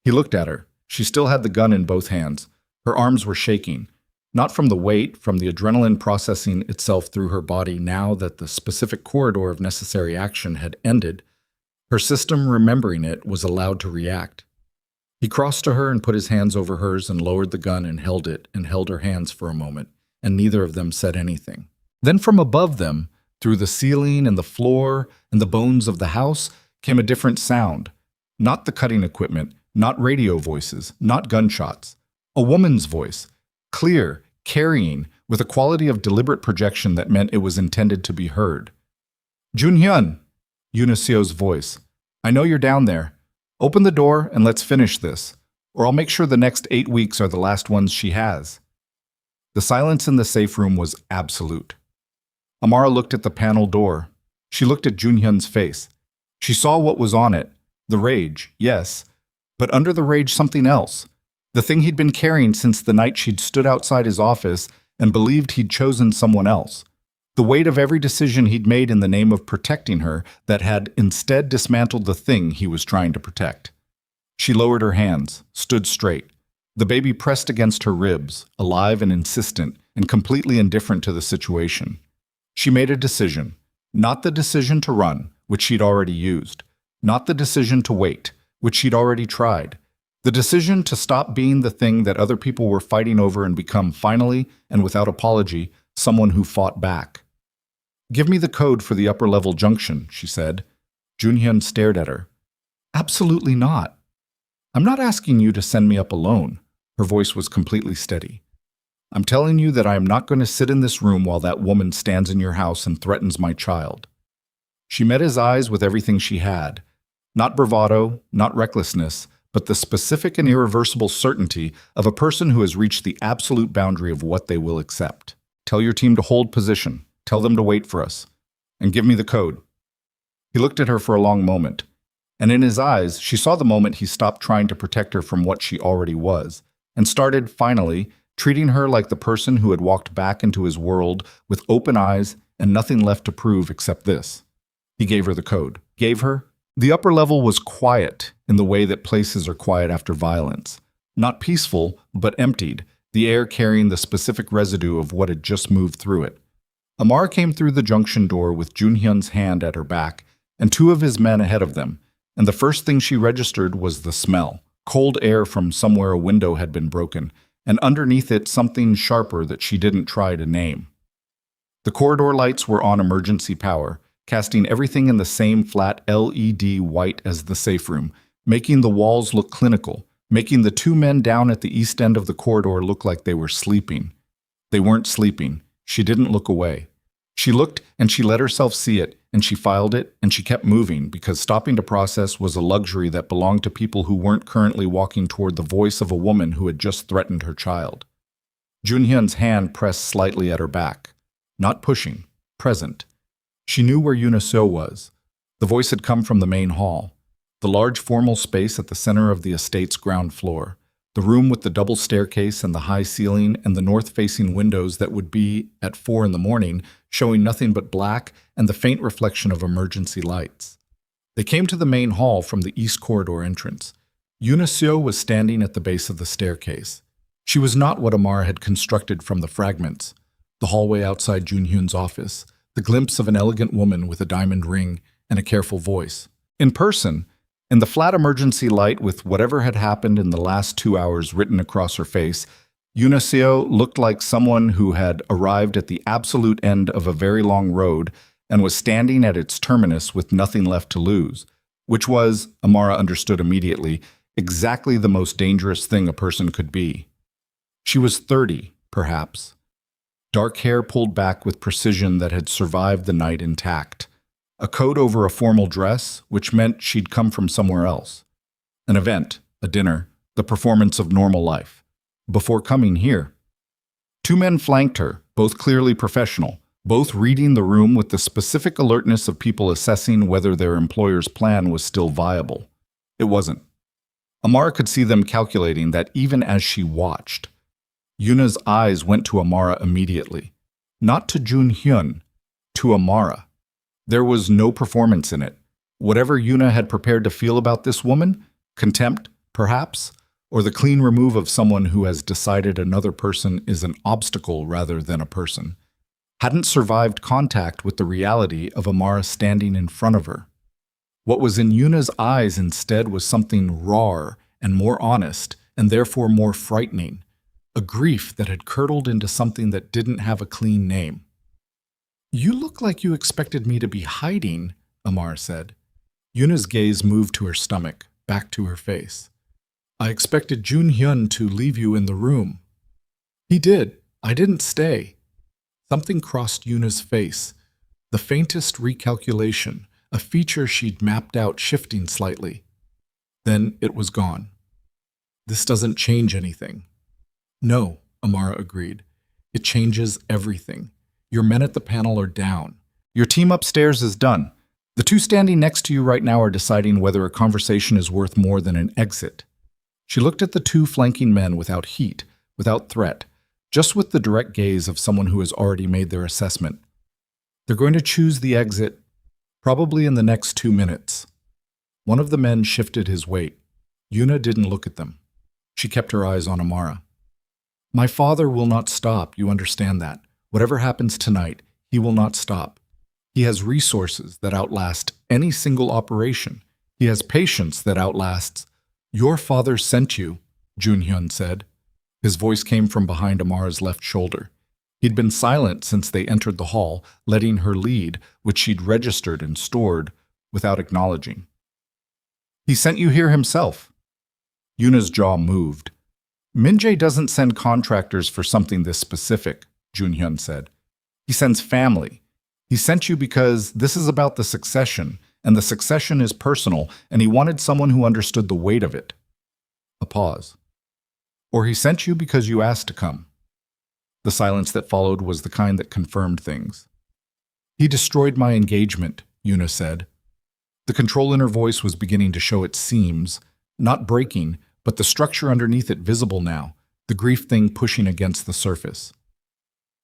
Speaker 1: He looked at her. She still had the gun in both hands. Her arms were shaking, not from the weight, from the adrenaline processing itself through her body now that the specific corridor of necessary action had ended. Her system, remembering it, was allowed to react. He crossed to her and put his hands over hers and lowered the gun and held her hands for a moment, and neither of them said anything. Then from above them, through the ceiling and the floor and the bones of the house, came a different sound. Not the cutting equipment, not radio voices, not gunshots. A woman's voice, clear, carrying, with a quality of deliberate projection that meant it was intended to be heard. "Junhyun," Yuniseo's voice, "I know you're down there. Open the door and let's finish this, or I'll make sure the next 8 weeks are the last ones she has." The silence in the safe room was absolute. Amara looked at the panel door. She looked at Junhyun's face. She saw what was on it. The rage, yes, but under the rage something else. The thing he'd been carrying since the night she'd stood outside his office and believed he'd chosen someone else. The weight of every decision he'd made in the name of protecting her that had instead dismantled the thing he was trying to protect. She lowered her hands, stood straight. The baby pressed against her ribs, alive and insistent, and completely indifferent to the situation. She made a decision. Not the decision to run, which she'd already used. Not the decision to wait, which she'd already tried. The decision to stop being the thing that other people were fighting over and become, finally, and without apology, someone who fought back. "Give me the code for the upper-level junction," she said. Junhyun stared at her. "Absolutely not. I'm not asking you to send me up alone." Her voice was completely steady. "I'm telling you that I am not going to sit in this room while that woman stands in your house and threatens my child." She met his eyes with everything she had. Not bravado, not recklessness, but the specific and irreversible certainty of a person who has reached the absolute boundary of what they will accept. "Tell your team to hold position. Tell them to wait for us. And give me the code." He looked at her for a long moment, and in his eyes, she saw the moment he stopped trying to protect her from what she already was, and started, finally, treating her like the person who had walked back into his world with open eyes and nothing left to prove except this. He gave her the code. Gave her. The upper level was quiet in the way that places are quiet after violence. Not peaceful, but emptied, the air carrying the specific residue of what had just moved through it. Amar came through the junction door with Junhyun's hand at her back and 2 of his men ahead of them, and the first thing she registered was the smell. Cold air from somewhere a window had been broken, and underneath it something sharper that she didn't try to name. The corridor lights were on emergency power, casting everything in the same flat LED white as the safe room, making the walls look clinical, making the 2 men down at the east end of the corridor look like they were sleeping. They weren't sleeping. She didn't look away. She looked and she let herself see it, and she filed it, and she kept moving because stopping to process was a luxury that belonged to people who weren't currently walking toward the voice of a woman who had just threatened her child. Junhyun's hand pressed slightly at her back. Not pushing. Present. She knew where Yuniseo was. The voice had come from the main hall, the large formal space at the center of the estate's ground floor. The room with the double staircase and the high ceiling and the north-facing windows that would be, at 4 in the morning, showing nothing but black and the faint reflection of emergency lights. They came to the main hall from the east corridor entrance. Yuniseo was standing at the base of the staircase. She was not what Amar had constructed from the fragments. The hallway outside Junhyun's office, the glimpse of an elegant woman with a diamond ring and a careful voice. In person, in the flat emergency light with whatever had happened in the last 2 hours written across her face, Yuniseo looked like someone who had arrived at the absolute end of a very long road and was standing at its terminus with nothing left to lose, which was, Amara understood immediately, exactly the most dangerous thing a person could be. She was 30, perhaps. Dark hair pulled back with precision that had survived the night intact. A coat over a formal dress, which meant she'd come from somewhere else. An event, a dinner, the performance of normal life. Before coming here. 2 men flanked her, both clearly professional, both reading the room with the specific alertness of people assessing whether their employer's plan was still viable. It wasn't. Amara could see them calculating that even as she watched. Yuna's eyes went to Amara immediately. Not to Jun Hyun, to Amara. There was no performance in it. Whatever Yuna had prepared to feel about this woman, contempt, perhaps, or the clean remove of someone who has decided another person is an obstacle rather than a person, hadn't survived contact with the reality of Amara standing in front of her. What was in Yuna's eyes instead was something rawer and more honest, and therefore more frightening, a grief that had curdled into something that didn't have a clean name. "You look like you expected me to be hiding," Amara said. Yuna's gaze moved to her stomach, back to her face. "I expected Jun Hyun to leave you in the room." "He did. I didn't stay." Something crossed Yuna's face, the faintest recalculation, a feature she'd mapped out shifting slightly. Then it was gone. "This doesn't change anything." "No," Amara agreed. "It changes everything. Your men at the panel are down. Your team upstairs is done. The two standing next to you right now are deciding whether a conversation is worth more than an exit." She looked at the two flanking men without heat, without threat, just with the direct gaze of someone who has already made their assessment. "They're going to choose the exit, probably in the next 2 minutes." One of the men shifted his weight. Yuna didn't look at them. She kept her eyes on Amara. "My father will not stop, you understand that. Whatever happens tonight, he will not stop. He has resources that outlast any single operation. He has patience that outlasts—" "Your father sent you," Jun Hyun said. His voice came from behind Amara's left shoulder. He'd been silent since they entered the hall, letting her lead, which she'd registered and stored, without acknowledging. "He sent you here himself." Yuna's jaw moved. "Min-jae doesn't send contractors for something this specific," Jun Hyun said. "He sends family. He sent you because this is about the succession, and the succession is personal, and he wanted someone who understood the weight of it." A pause. "Or he sent you because you asked to come." The silence that followed was the kind that confirmed things. "He destroyed my engagement," Yuna said. The control in her voice was beginning to show its seams, not breaking, but the structure underneath it visible now, the grief thing pushing against the surface.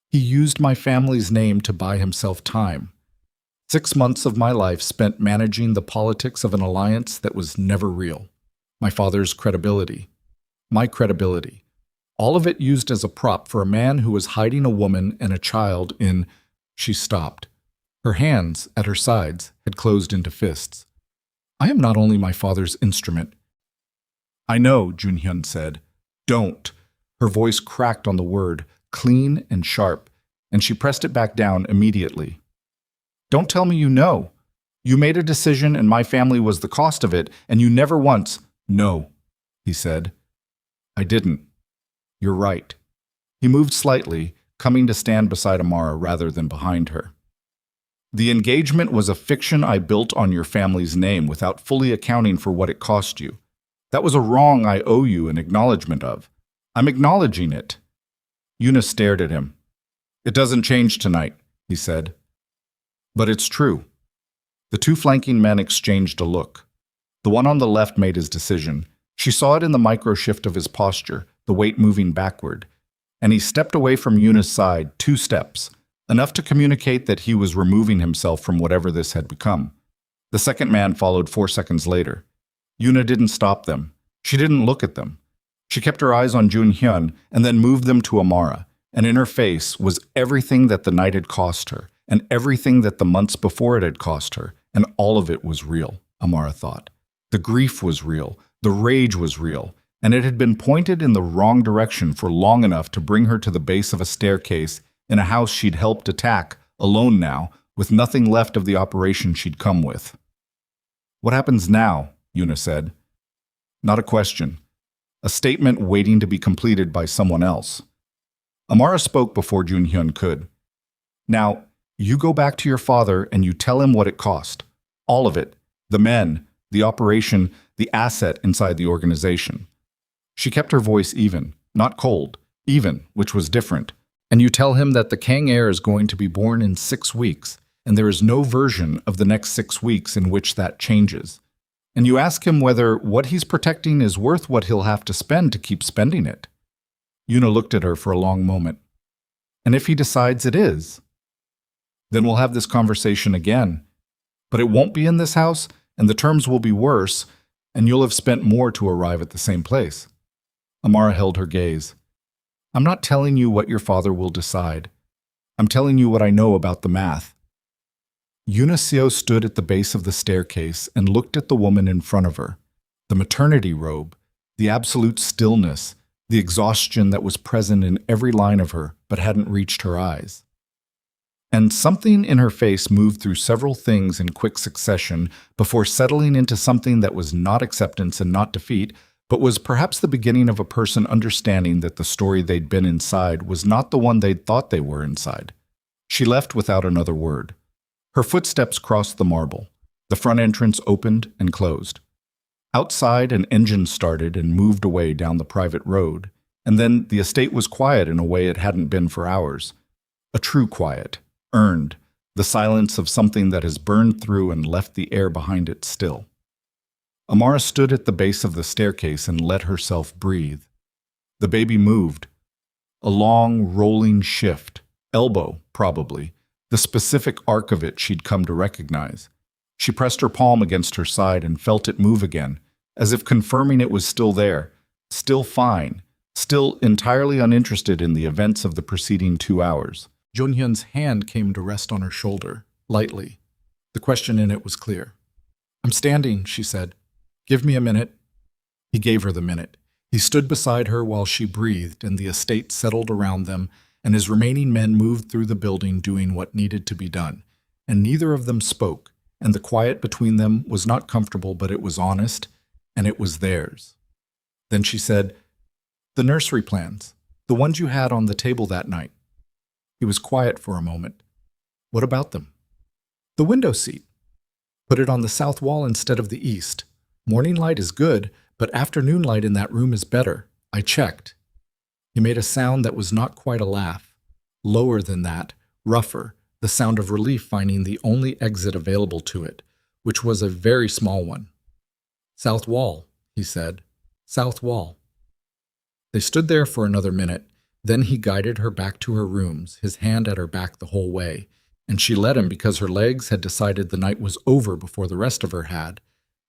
Speaker 1: "He used my family's name to buy himself time. 6 months of my life spent managing the politics of an alliance that was never real. My father's credibility. My credibility. All of it used as a prop for a man who was hiding a woman and a child in—" She stopped. Her hands, at her sides, had closed into fists. "I am not only my father's instrument." "I know," Jun Hyun said. "Don't." Her voice cracked on the word, clean and sharp, and she pressed it back down immediately. "Don't tell me you know. You made a decision and my family was the cost of it, and you never once—" "No," he said. "I didn't. You're right." He moved slightly, coming to stand beside Amara rather than behind her. "The engagement was a fiction I built on your family's name without fully accounting for what it cost you. That was a wrong I owe you an acknowledgement of. I'm acknowledging it." Yuna stared at him. "It doesn't change tonight," he said. "But it's true." The two flanking men exchanged a look. The one on the left made his decision. She saw it in the micro-shift of his posture, the weight moving backward. And he stepped away from Yuna's side 2 steps, enough to communicate that he was removing himself from whatever this had become. The second man followed 4 seconds later. Yuna didn't stop them. She didn't look at them. She kept her eyes on Jun Hyun and then moved them to Amara, and in her face was everything that the night had cost her, and everything that the months before it had cost her, and all of it was real, Amara thought. The grief was real, the rage was real, and it had been pointed in the wrong direction for long enough to bring her to the base of a staircase in a house she'd helped attack, alone now, with nothing left of the operation she'd come with. "What happens now?" Yuna said. Not a question. A statement waiting to be completed by someone else. Amara spoke before Jun Hyun could. "Now, you go back to your father and you tell him what it cost. All of it. The men, the operation, the asset inside the organization." She kept her voice even, not cold, even, which was different. "And you tell him that the Kang heir is going to be born in 6 weeks, and there is no version of the next 6 weeks in which that changes. And you ask him whether what he's protecting is worth what he'll have to spend to keep spending it. Yuna looked at her for a long moment. And if he decides it is, then we'll have this conversation again. But it won't be in this house, and the terms will be worse, and you'll have spent more to arrive at the same place. Amara held her gaze. I'm not telling you what your father will decide. I'm telling you what I know about the math. Yuna Seo stood at the base of the staircase and looked at the woman in front of her. The maternity robe, the absolute stillness, the exhaustion that was present in every line of her but hadn't reached her eyes. And something in her face moved through several things in quick succession before settling into something that was not acceptance and not defeat, but was perhaps the beginning of a person understanding that the story they'd been inside was not the one they'd thought they were inside. She left without another word. Her footsteps crossed the marble. The front entrance opened and closed. Outside, an engine started and moved away down the private road, and then the estate was quiet in a way it hadn't been for hours. A true quiet, earned, the silence of something that has burned through and left the air behind it still. Amara stood at the base of the staircase and let herself breathe. The baby moved. A long, rolling shift, elbow, probably, the specific arc of it she'd come to recognize. She pressed her palm against her side and felt it move again, as if confirming it was still there, still fine, still entirely uninterested in the events of the preceding 2 hours. Junhyun's hand came to rest on her shoulder, lightly. The question in it was clear. I'm standing, she said. Give me a minute. He gave her the minute. He stood beside her while she breathed, and the estate settled around them, and his remaining men moved through the building doing what needed to be done. And neither of them spoke, and the quiet between them was not comfortable, but it was honest, and it was theirs. Then she said, the nursery plans, the ones you had on the table that night. He was quiet for a moment. What about them? The window seat. Put it on the south wall instead of the east. Morning light is good, but afternoon light in that room is better. I checked. He made a sound that was not quite a laugh. Lower than that, rougher, the sound of relief finding the only exit available to it, which was a very small one. South wall, he said. South wall. They stood there for another minute. Then he guided her back to her rooms, his hand at her back the whole way, and she let him because her legs had decided the night was over before the rest of her had.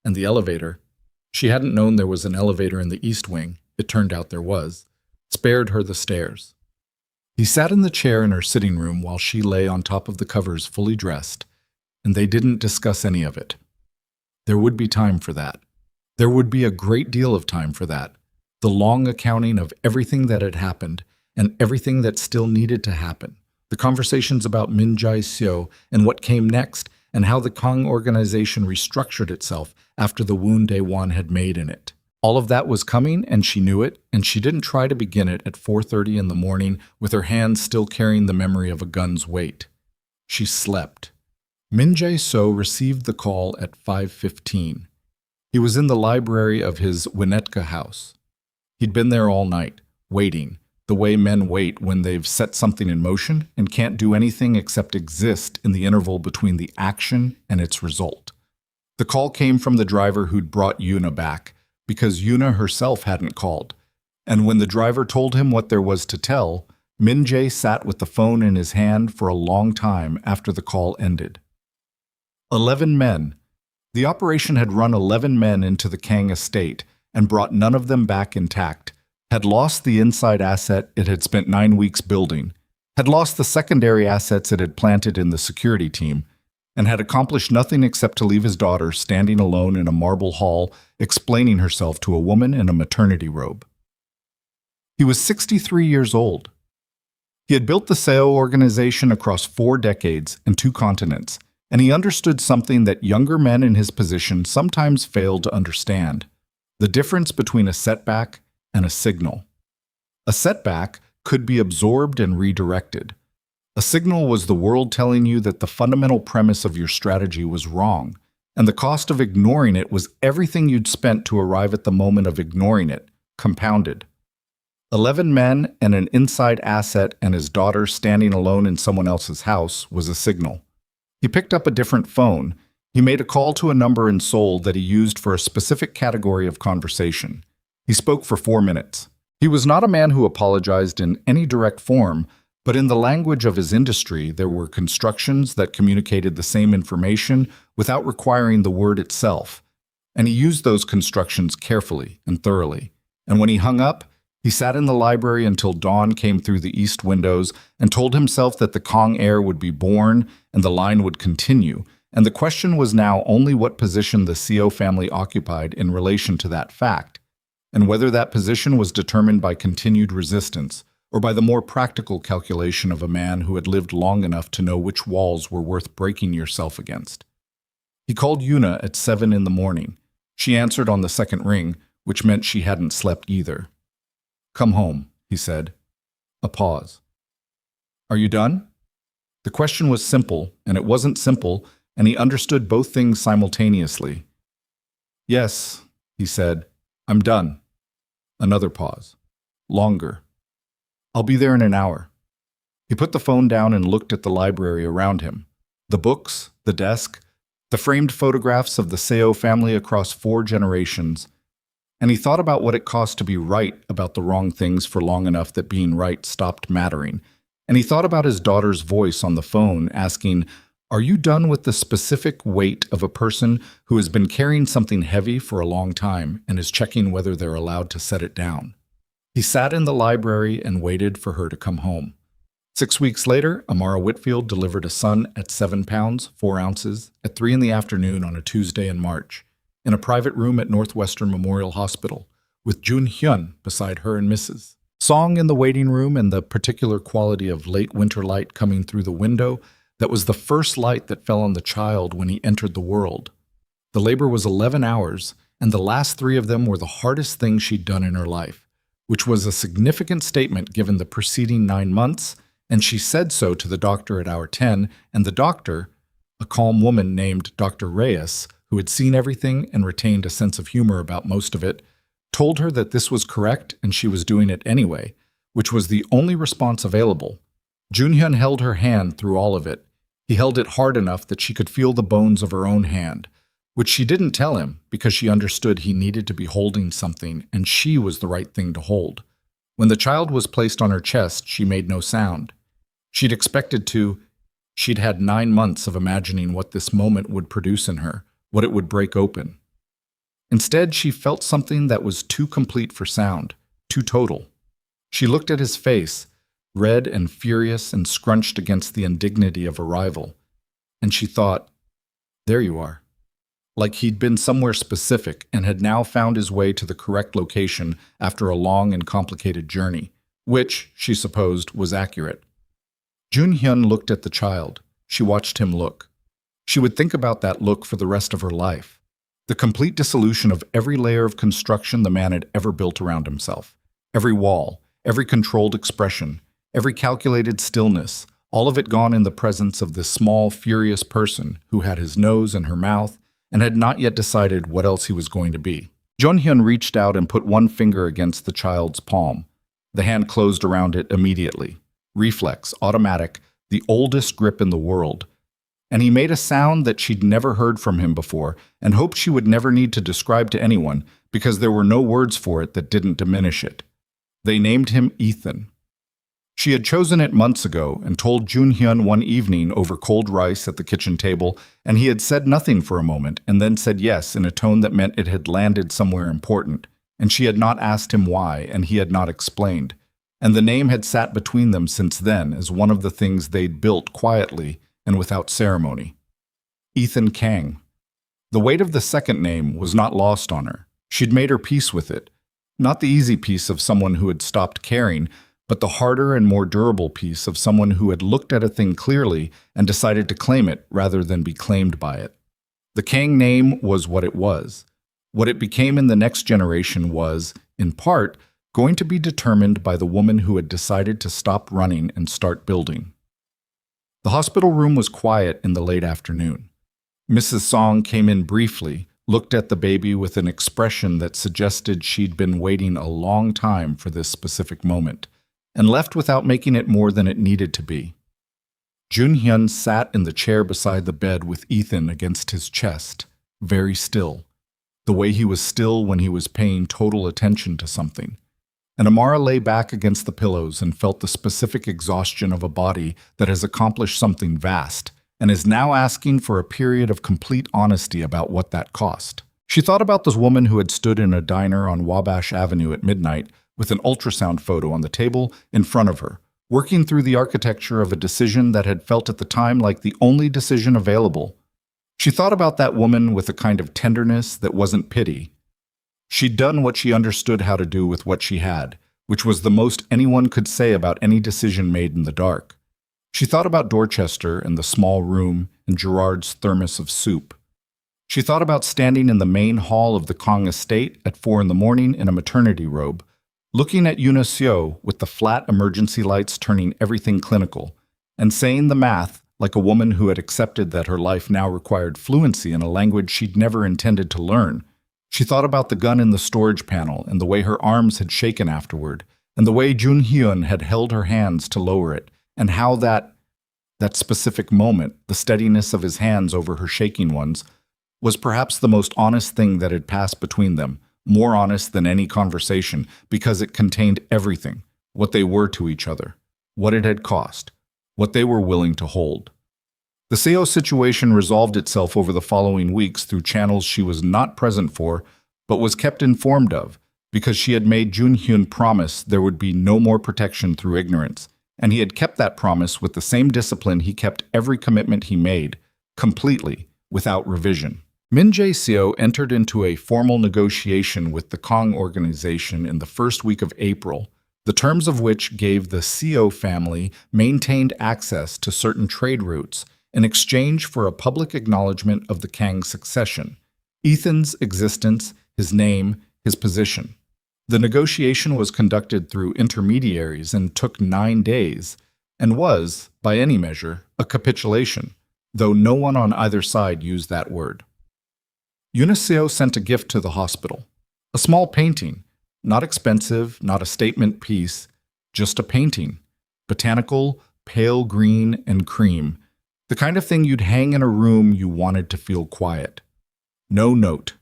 Speaker 1: And the elevator, she hadn't known there was an elevator in the east wing, it turned out there was, spared her the stairs. He sat in the chair in her sitting room while she lay on top of the covers fully dressed, and they didn't discuss any of it. There would be time for that. There would be a great deal of time for that, the long accounting of everything that had happened and everything that still needed to happen, the conversations about Min Jae-seo and what came next, and how the Kang organization restructured itself after the wound Daewon had made in it. All of that was coming, and she knew it, and she didn't try to begin it at 4:30 in the morning with her hands still carrying the memory of a gun's weight. She slept. Min Jae-seo received the call at 5:15. He was in the library of his Winnetka house. He'd been there all night, waiting, the way men wait when they've set something in motion and can't do anything except exist in the interval between the action and its result. The call came from the driver who'd brought Yuna back, because Yuna herself hadn't called, and when the driver told him what there was to tell, Min Jae sat with the phone in his hand for a long time after the call ended. 11 men. The operation had run 11 men into the Kang estate and brought none of them back intact, had lost the inside asset it had spent 9 weeks building, had lost the secondary assets it had planted in the security team, and had accomplished nothing except to leave his daughter standing alone in a marble hall explaining herself to a woman in a maternity robe. He was 63 years old. He had built the Seo organization across 4 decades and 2 continents, and he understood something that younger men in his position sometimes failed to understand: the difference between a setback and a signal. A setback could be absorbed and redirected. A signal was the world telling you that the fundamental premise of your strategy was wrong, and the cost of ignoring it was everything you'd spent to arrive at the moment of ignoring it, compounded. 11 men and an inside asset and his daughter standing alone in someone else's house was a signal. He picked up a different phone. He made a call to a number in Seoul that he used for a specific category of conversation. He spoke for 4 minutes. He was not a man who apologized in any direct form, but in the language of his industry, there were constructions that communicated the same information without requiring the word itself. And he used those constructions carefully and thoroughly. And when he hung up, he sat in the library until dawn came through the east windows and told himself that the Kong heir would be born and the line would continue. And the question was now only what position the Seo family occupied in relation to that fact, and whether that position was determined by continued resistance or by the more practical calculation of a man who had lived long enough to know which walls were worth breaking yourself against. He called Yuna at 7 in the morning. She answered on the second ring, which meant she hadn't slept either. "Come home," he said. A pause. "Are you done?" The question was simple, and it wasn't simple, and he understood both things simultaneously. "Yes," he said, "I'm done." Another pause. Longer. "I'll be there in an hour." He put the phone down and looked at the library around him. The books, the desk, the framed photographs of the Seo family across 4 generations. And he thought about what it cost to be right about the wrong things for long enough that being right stopped mattering. And he thought about his daughter's voice on the phone asking, "Are you done with the specific weight of a person who has been carrying something heavy for a long time and is checking whether they're allowed to set it down?" He sat in the library and waited for her to come home. 6 weeks later, Amara Whitfield delivered a son at 7 pounds, 4 ounces, at 3 in the afternoon on a Tuesday in March, in a private room at Northwestern Memorial Hospital, with Jun Hyun beside her and Mrs. Song in the waiting room, and the particular quality of late winter light coming through the window that was the first light that fell on the child when he entered the world. The labor was 11 hours, and the last 3 of them were the hardest thing she'd done in her life, which was a significant statement given the preceding 9 months, and she said so to the doctor at hour 10, and the doctor, a calm woman named Dr. Reyes, who had seen everything and retained a sense of humor about most of it, told her that this was correct and she was doing it anyway, which was the only response available. Junhyun held her hand through all of it. He held it hard enough that she could feel the bones of her own hand, which she didn't tell him because she understood he needed to be holding something and she was the right thing to hold. When the child was placed on her chest, she made no sound. She'd expected to. She'd had 9 months of imagining what this moment would produce in her, what it would break open. Instead, she felt something that was too complete for sound, too total. She looked at his face, red and furious and scrunched against the indignity of arrival, and she thought, there you are. Like he'd been somewhere specific and had now found his way to the correct location after a long and complicated journey, which, she supposed, was accurate. Junhyun looked at the child. She watched him look. She would think about that look for the rest of her life. The complete dissolution of every layer of construction the man had ever built around himself. Every wall, every controlled expression, every calculated stillness, all of it gone in the presence of this small, furious person who had his nose and her mouth and had not yet decided what else he was going to be. Junhyun reached out and put one finger against the child's palm. The hand closed around it immediately. Reflex, automatic, the oldest grip in the world. And he made a sound that she'd never heard from him before and hoped she would never need to describe to anyone because there were no words for it that didn't diminish it. They named him Ethan. She had chosen it months ago and told Junhyun one evening over cold rice at the kitchen table, and he had said nothing for a moment and then said yes in a tone that meant it had landed somewhere important, and she had not asked him why and he had not explained. And the name had sat between them since then as one of the things they'd built quietly and without ceremony. Ethan Kang. The weight of the second name was not lost on her. She'd made her peace with it. Not the easy peace of someone who had stopped caring, but the harder and more durable peace of someone who had looked at a thing clearly and decided to claim it rather than be claimed by it. The Kang name was what it was. What it became in the next generation was, in part, going to be determined by the woman who had decided to stop running and start building. The hospital room was quiet in the late afternoon. Mrs. Song came in briefly, looked at the baby with an expression that suggested she'd been waiting a long time for this specific moment, and left without making it more than it needed to be. Junhyun sat in the chair beside the bed with Ethan against his chest, very still, the way he was still when he was paying total attention to something. And Amara lay back against the pillows and felt the specific exhaustion of a body that has accomplished something vast and is now asking for a period of complete honesty about what that cost. She thought about this woman who had stood in a diner on Wabash Avenue at midnight with an ultrasound photo on the table in front of her, working through the architecture of a decision that had felt at the time like the only decision available. She thought about that woman with a kind of tenderness that wasn't pity. She'd done what she understood how to do with what she had, which was the most anyone could say about any decision made in the dark. She thought about Dorchester and the small room and Gerard's thermos of soup. She thought about standing in the main hall of the Kong estate at 4 in the morning in a maternity robe, looking at Yunoseo with the flat emergency lights turning everything clinical, and saying the math like a woman who had accepted that her life now required fluency in a language she'd never intended to learn. She thought about the gun in the storage panel and the way her arms had shaken afterward, and the way Junhyun had held her hands to lower it, and how that specific moment, the steadiness of his hands over her shaking ones, was perhaps the most honest thing that had passed between them, more honest than any conversation, because it contained everything, what they were to each other, what it had cost, what they were willing to hold. The Seo situation resolved itself over the following weeks through channels she was not present for, but was kept informed of, because she had made Junhyun promise there would be no more protection through ignorance, and he had kept that promise with the same discipline he kept every commitment he made, completely, without revision. Min Jae-seo entered into a formal negotiation with the Kong organization in the first week of April, the terms of which gave the Seo family maintained access to certain trade routes in exchange for a public acknowledgement of the Kang succession, Ethan's existence, his name, his position. The negotiation was conducted through intermediaries and took 9 days, and was, by any measure, a capitulation, though no one on either side used that word. Yunoseo sent a gift to the hospital, a small painting, not expensive, not a statement piece, just a painting, botanical, pale green and cream, the kind of thing you'd hang in a room you wanted to feel quiet. No note.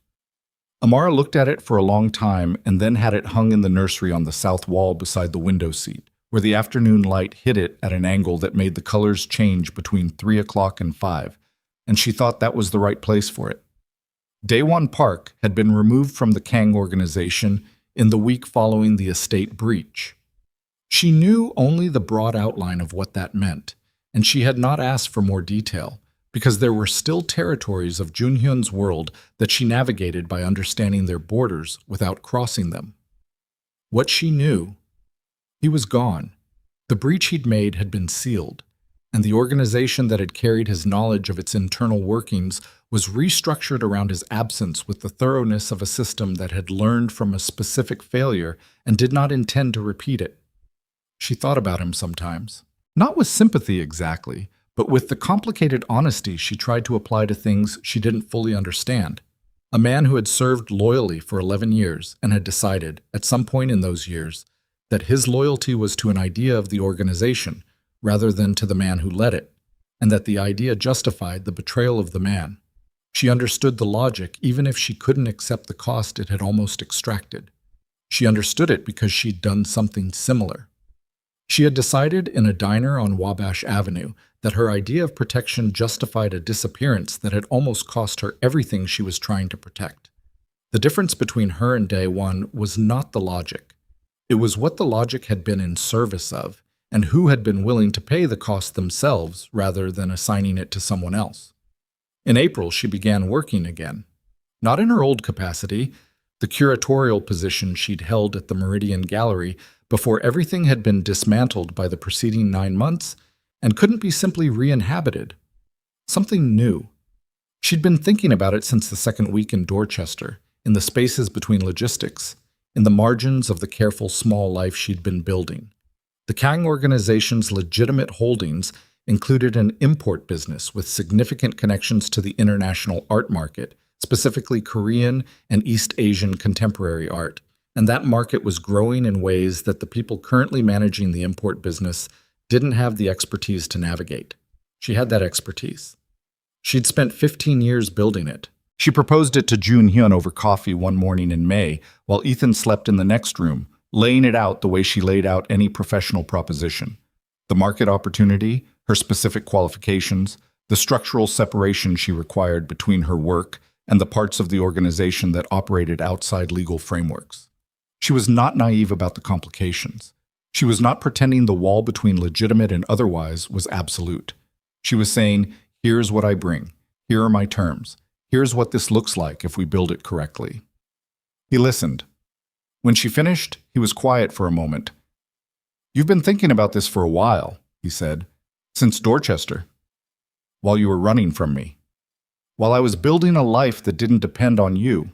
Speaker 1: Amara looked at it for a long time and then had it hung in the nursery on the south wall beside the window seat, where the afternoon light hit it at an angle that made the colors change between 3 o'clock and 5, and she thought that was the right place for it. Daewon Park had been removed from the Kang organization in the week following the estate breach. She knew only the broad outline of what that meant, and she had not asked for more detail, because there were still territories of Junhyun's world that she navigated by understanding their borders without crossing them. What she knew, he was gone. The breach he'd made had been sealed, and the organization that had carried his knowledge of its internal workings was restructured around his absence with the thoroughness of a system that had learned from a specific failure and did not intend to repeat it. She thought about him sometimes, not with sympathy exactly, but with the complicated honesty she tried to apply to things she didn't fully understand. A man who had served loyally for 11 years and had decided, at some point in those years, that his loyalty was to an idea of the organization rather than to the man who led it, and that the idea justified the betrayal of the man. She understood the logic even if she couldn't accept the cost it had almost extracted. She understood it because she'd done something similar. She had decided in a diner on Wabash Avenue that her idea of protection justified a disappearance that had almost cost her everything she was trying to protect. The difference between her and Daewon was not the logic. It was what the logic had been in service of, and who had been willing to pay the cost themselves rather than assigning it to someone else. In April, she began working again. Not in her old capacity, the curatorial position she'd held at the Meridian Gallery before everything had been dismantled by the preceding 9 months and couldn't be simply re-inhabited. Something new. She'd been thinking about it since the second week in Dorchester, in the spaces between logistics, in the margins of the careful small life she'd been building. The Kang organization's legitimate holdings included an import business with significant connections to the international art market, specifically Korean and East Asian contemporary art, and that market was growing in ways that the people currently managing the import business didn't have the expertise to navigate. She had that expertise. She'd spent 15 years building it. She proposed it to Jun Hyun over coffee one morning in May, while Ethan slept in the next room, laying it out the way she laid out any professional proposition. The market opportunity, her specific qualifications, the structural separation she required between her work and the parts of the organization that operated outside legal frameworks. She was not naive about the complications. She was not pretending the wall between legitimate and otherwise was absolute. She was saying, here's what I bring. Here are my terms. Here's what this looks like if we build it correctly. He listened. When she finished, he was quiet for a moment. You've been thinking about this for a while, he said. Since Dorchester. While you were running from me. While I was building a life that didn't depend on you.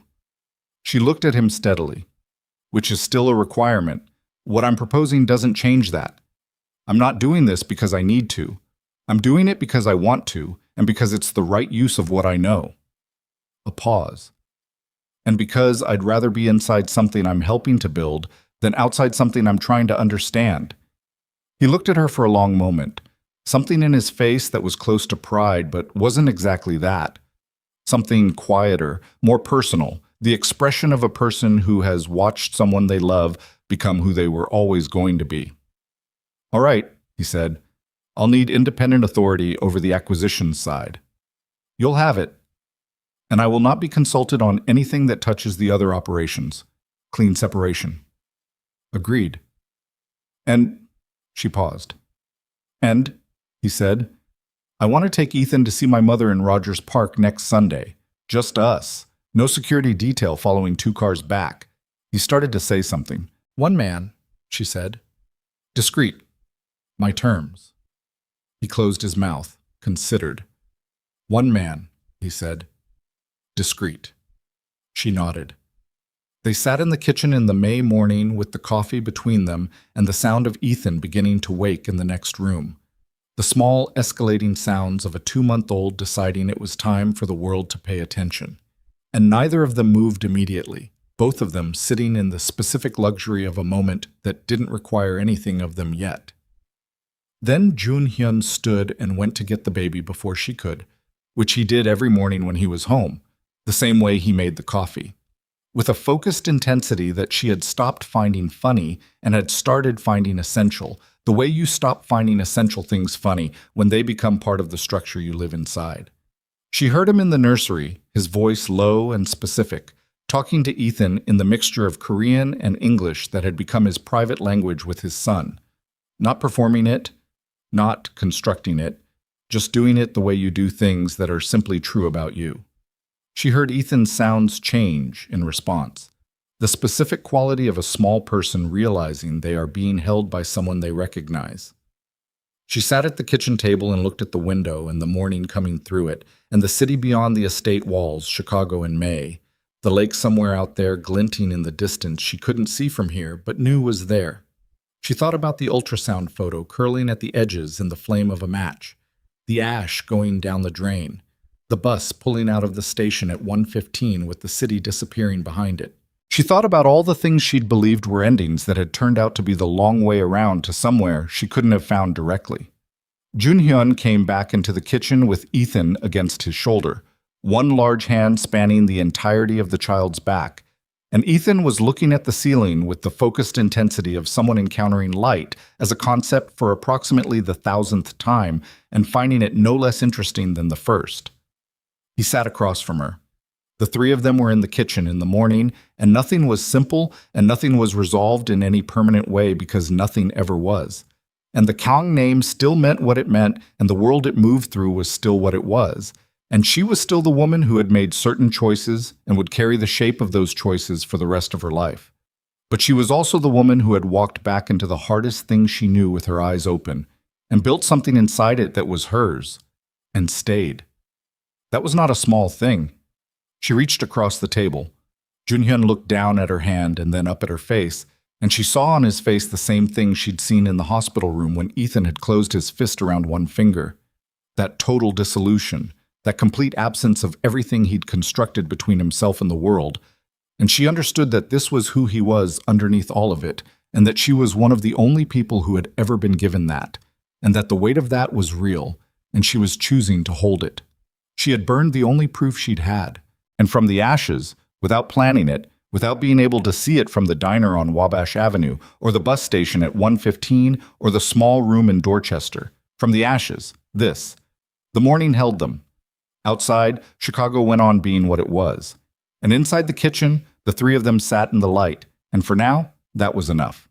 Speaker 1: She looked at him steadily. Which is still a requirement. What I'm proposing doesn't change that. I'm not doing this because I need to. I'm doing it because I want to, and because it's the right use of what I know. A pause. And because I'd rather be inside something I'm helping to build than outside something I'm trying to understand. He looked at her for a long moment, something in his face that was close to pride but wasn't exactly that. Something quieter, more personal, the expression of a person who has watched someone they love become who they were always going to be. All right, he said, I'll need independent authority over the acquisitions side. You'll have it. And I will not be consulted on anything that touches the other operations. Clean separation. Agreed. And, she paused. And, he said, I want to take Ethan to see my mother in Rogers Park next Sunday. Just us. No security detail following 2 cars back. He started to say something. One man, she said. Discreet. My terms. He closed his mouth, considered. One man, he said. Discreet. She nodded. They sat in the kitchen in the May morning with the coffee between them and the sound of Ethan beginning to wake in the next room. The small, escalating sounds of a 2-month-old deciding it was time for the world to pay attention. And neither of them moved immediately, both of them sitting in the specific luxury of a moment that didn't require anything of them yet. Then Jun Hyun stood and went to get the baby before she could, which he did every morning when he was home, the same way he made the coffee. With a focused intensity that she had stopped finding funny and had started finding essential, the way you stop finding essential things funny when they become part of the structure you live inside. She heard him in the nursery, his voice low and specific, talking to Ethan in the mixture of Korean and English that had become his private language with his son. Not performing it, not constructing it, just doing it the way you do things that are simply true about you. She heard Ethan's sounds change in response, the specific quality of a small person realizing they are being held by someone they recognize. She sat at the kitchen table and looked at the window and the morning coming through it, and the city beyond the estate walls, Chicago in May, the lake somewhere out there glinting in the distance she couldn't see from here but knew was there. She thought about the ultrasound photo curling at the edges in the flame of a match, the ash going down the drain, the bus pulling out of the station at 1:15 with the city disappearing behind it. She thought about all the things she'd believed were endings that had turned out to be the long way around to somewhere she couldn't have found directly. Jun Hyun came back into the kitchen with Ethan against his shoulder, one large hand spanning the entirety of the child's back, and Ethan was looking at the ceiling with the focused intensity of someone encountering light as a concept for approximately the 1,000th time and finding it no less interesting than the first. He sat across from her. The 3 of them were in the kitchen in the morning, and nothing was simple and nothing was resolved in any permanent way because nothing ever was. And the Kang name still meant what it meant, and the world it moved through was still what it was. And she was still the woman who had made certain choices and would carry the shape of those choices for the rest of her life. But she was also the woman who had walked back into the hardest thing she knew with her eyes open, and built something inside it that was hers, and stayed. That was not a small thing. She reached across the table. Jun Hyun looked down at her hand and then up at her face, and she saw on his face the same thing she'd seen in the hospital room when Ethan had closed his fist around one finger. That total dissolution, that complete absence of everything he'd constructed between himself and the world, and she understood that this was who he was underneath all of it, and that she was one of the only people who had ever been given that, and that the weight of that was real, and she was choosing to hold it. She had burned the only proof she'd had, and from the ashes, without planning it, without being able to see it from the diner on Wabash Avenue, or the bus station at 115, or the small room in Dorchester, from the ashes, this. The morning held them. Outside, Chicago went on being what it was. And inside the kitchen, the three of them sat in the light, and for now, that was enough.